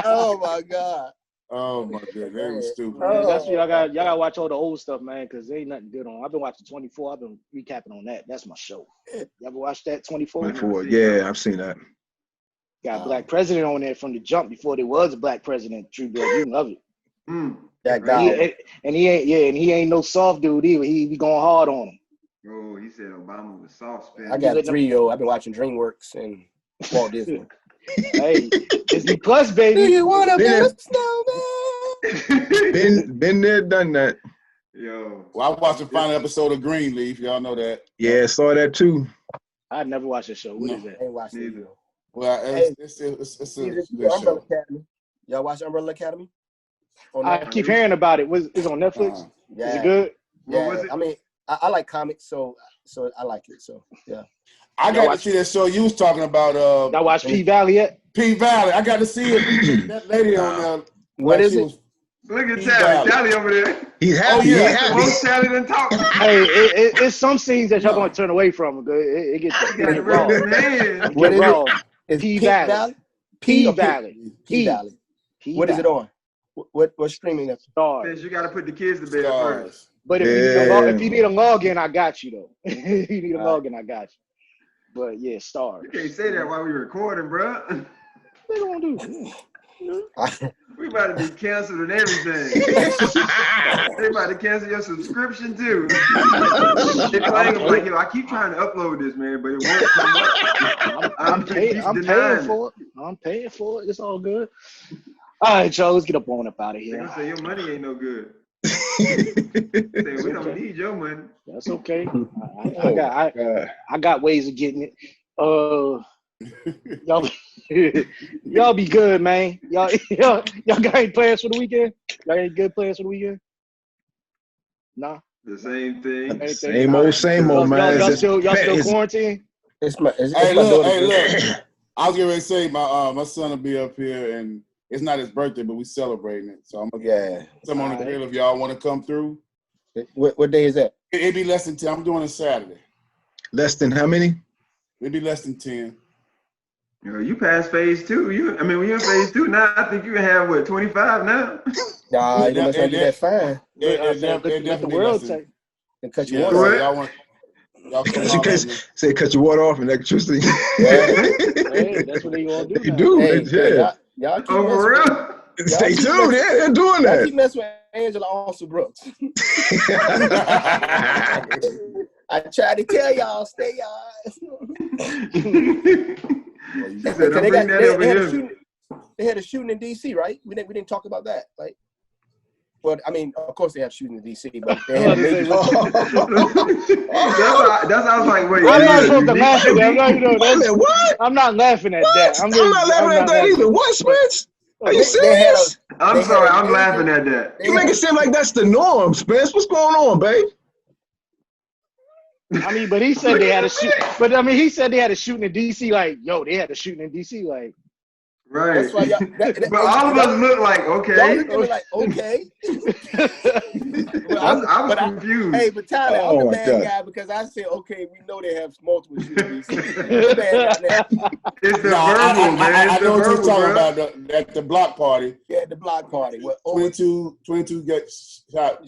Oh my God. Oh my God, that was stupid. That's what y'all gotta watch all the old stuff, man, because there ain't nothing good on. I've been watching 24. I've been recapping on that. That's my show. You ever watch that 24? 24. Yeah, I've seen that. Got a black president on there from the jump before there was a black president. True blood, you love it. That guy, he ain't no soft dude either. He be going hard on him. Oh, he said Obama was soft. I got a 3-year-old. I've been watching DreamWorks and Walt Disney. Hey, Disney Plus, baby. Do you want to build a snowman? Been there, done that. Yo. Well, I watched the final episode of Greenleaf. Y'all know that. Yeah, saw that too. I never watched the show. What is that? I ain't watched it either. Well, it's a good Umbrella show. Academy. Y'all watch Umbrella Academy? I keep hearing about it. It's on Netflix? Is it good? Yeah. What was it? I mean, I like comics, so I like it. So yeah. I got to see that show you was talking about. Y'all watch P-Valley yet? P-Valley. I got to see it. That lady on there. What is it? Look at Tally over there. He's happy. Oh, yeah. He's happy. Most Tally than talk. Hey, it's some scenes that y'all gonna turn away from. It gets raw. Man. What is raw. It's P-Valley. P-Valley. P-Valley. What is it on? What streaming? Stars. You got to put the kids to bed first. But if you need a login, I got you though. If you need a login, I got you. But yeah, Stars. You can't say that while we recording, bro. What they gonna do? We about to be canceled and everything. They about to cancel your subscription too. They playing them like, I keep trying to upload this, man, but it won't come up. I'm paying for it. I'm paying for it. It's all good. All right, y'all, let's get up out of here. They say your money ain't no good. Say, we don't need your money. That's okay. I got ways of getting it. Y'all be good, man. Y'all got any plans for the weekend? Y'all got any good plans for the weekend? Nah. The same thing. Same old, man. Y'all still quarantined? Hey, look. I was going to say my son will be up here, and it's not his birthday, but we celebrating it. So I'm gonna some on the grill if y'all want to come through. What day is that? It'd be less than 10. I'm doing it Saturday. Less than how many? It'd be less than 10. You passed phase 2. We in phase 2 now. I think you can have 25 now. Nah, you must not do that fine. Let the world take. And cut you one. Say cut your water off and electricity. Hey, that's what they gonna do. They do. Hey, y'all keep for real? Stay tuned. Yeah, they're doing that. Y'all keep messing with Angela Austin Brooks. I tried to tell y'all, stay They had a shooting in D.C., right? We didn't talk about that, right? Well, I mean, of course they have shooting in D.C., but they had that's how I was like, wait. I'm not supposed to laugh at that. What? I'm not laughing at that. I'm not laughing at that either. What, Spence? Are you serious? I'm sorry, I'm laughing at that. You make it seem like that's the norm, Spence. What's going on, babe? I mean, but he said they had a shoot. But I mean, he said they had a shooting in D.C. Like, yo, they had a shooting in D.C. Like, right. That's why but all of us look like okay. Y'all look at me like okay. I was confused. Hey, but Tyler, I'm the bad guy because I said okay. We know they have multiple shootings. It's the verbal, man. I know what you're talking about at the block party. Yeah, the block party. What? 22 get shot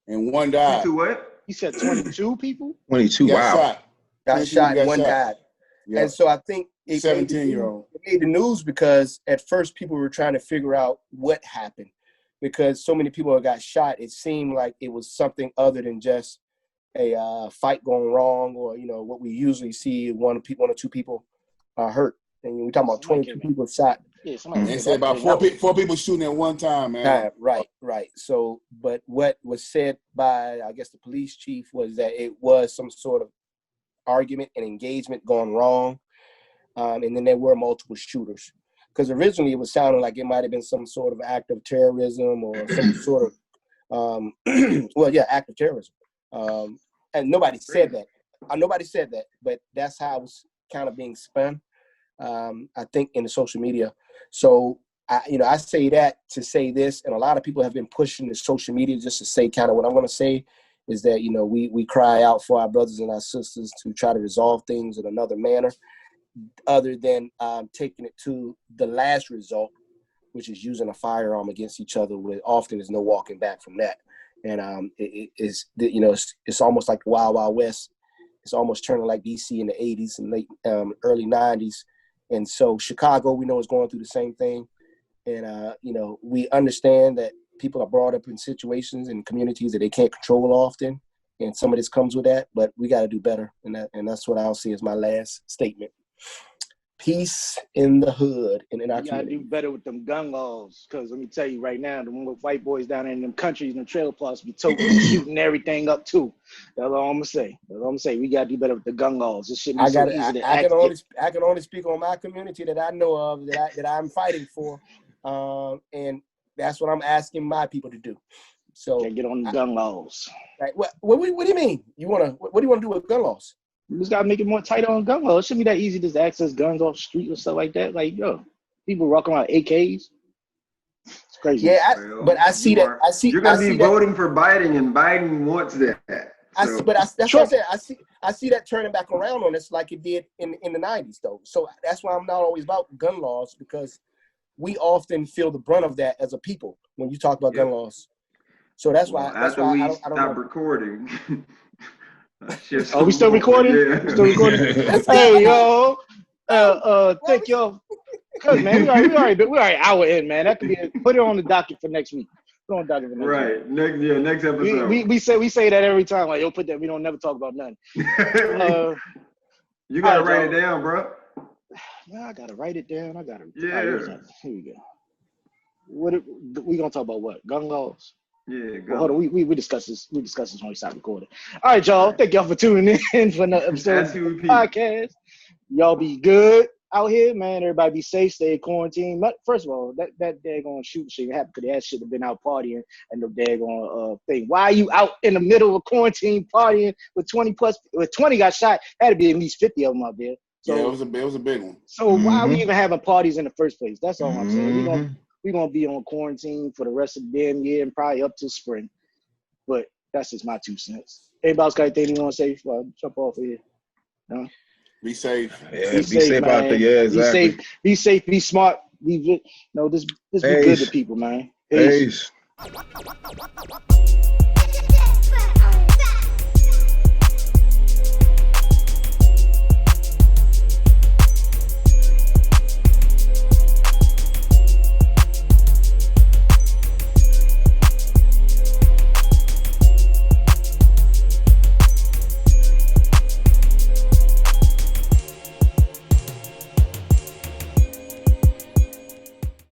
and one died. 22 what? He said 22 people? 22, wow. Got shot and one died. Yeah. And so I think 17-year-old. It made the news because at first people were trying to figure out what happened because so many people got shot. It seemed like it was something other than just a fight going wrong or, what we usually see, one or two people hurt. And we're talking about 22 people shot. Yeah, they said about four people shooting at one time, man. Right. So, but what was said by, I guess, the police chief was that it was some sort of argument and engagement going wrong. And then there were multiple shooters. Because originally it was sounding like it might have been some sort of act of terrorism or some sort of, act of terrorism. And nobody said that. Nobody said that, but that's how it was kind of being spun, I think, in the social media. So, I say that to say this, and a lot of people have been pushing the social media just to say kind of what I'm going to say is that, we cry out for our brothers and our sisters to try to resolve things in another manner other than taking it to the last result, which is using a firearm against each other, where often there's no walking back from that. And it's almost like the Wild Wild West. It's almost turning like DC in the 80s and late early 90s. And so Chicago, we know, is going through the same thing. And, we understand that people are brought up in situations and communities that they can't control often. And some of this comes with that, but we got to do better. And that's what I'll see as my last statement. Peace in the hood and in our community. You got to do better with them gun laws. Because let me tell you right now, the white boys down in them countries and the trailer parks be totally shooting everything up too. That's all I'm going to say. We got to do better with the gun laws. This shouldn't be so easy to act. I can only speak on my community that I know of, that I'm fighting for. And that's what I'm asking my people to do. So get on the gun laws. Right. What do you mean? What do you want to do with gun laws? We just got to make it more tighter on gun laws. It shouldn't be that easy to access guns off the street or stuff like that. Like, people walking around AKs. It's crazy. Yeah, but I see that. You're going to be voting for Biden, and Biden wants that. So. That's what I said. I see that turning back around on us like it did in the 90s, though. So that's why I'm not always about gun laws, because we often feel the brunt of that as a people when you talk about gun laws. So that's why. After we stop recording. We still recording? Yeah. We still recording? Hey, yo. Thank y'all. Cause man, we already hour in, man. That could be put it on the docket for next week. Put it on the docket for next week. Right. Next episode. We say that every time. Like, put that. We don't never talk about nothing. You gotta write it down, bro. Yeah, I gotta write it down. Yeah. Here we go. What we gonna talk about? What gun laws? Yeah. Well, hold on. We discuss this. We discuss this when we stop recording. All right, y'all. Thank y'all for tuning in for another episode of the podcast. Y'all be good out here, man. Everybody be safe. Stay quarantined. First of all, that daggone shooting shit happened because that should have been out partying and the daggone thing. Why are you out in the middle of quarantine partying with 20 got shot? Had to be at least 50 of them out there. So, yeah, it was a big one. So why are we even having parties in the first place? That's all I'm saying. We're gonna be on quarantine for the rest of the damn year and probably up till spring. But that's just my 2 cents. Anybody else got anything you want to say before I jump off of here? No? Be safe. Yeah, be safe out there. Yeah, exactly. Be safe. Be smart. This be good to people, man. Peace.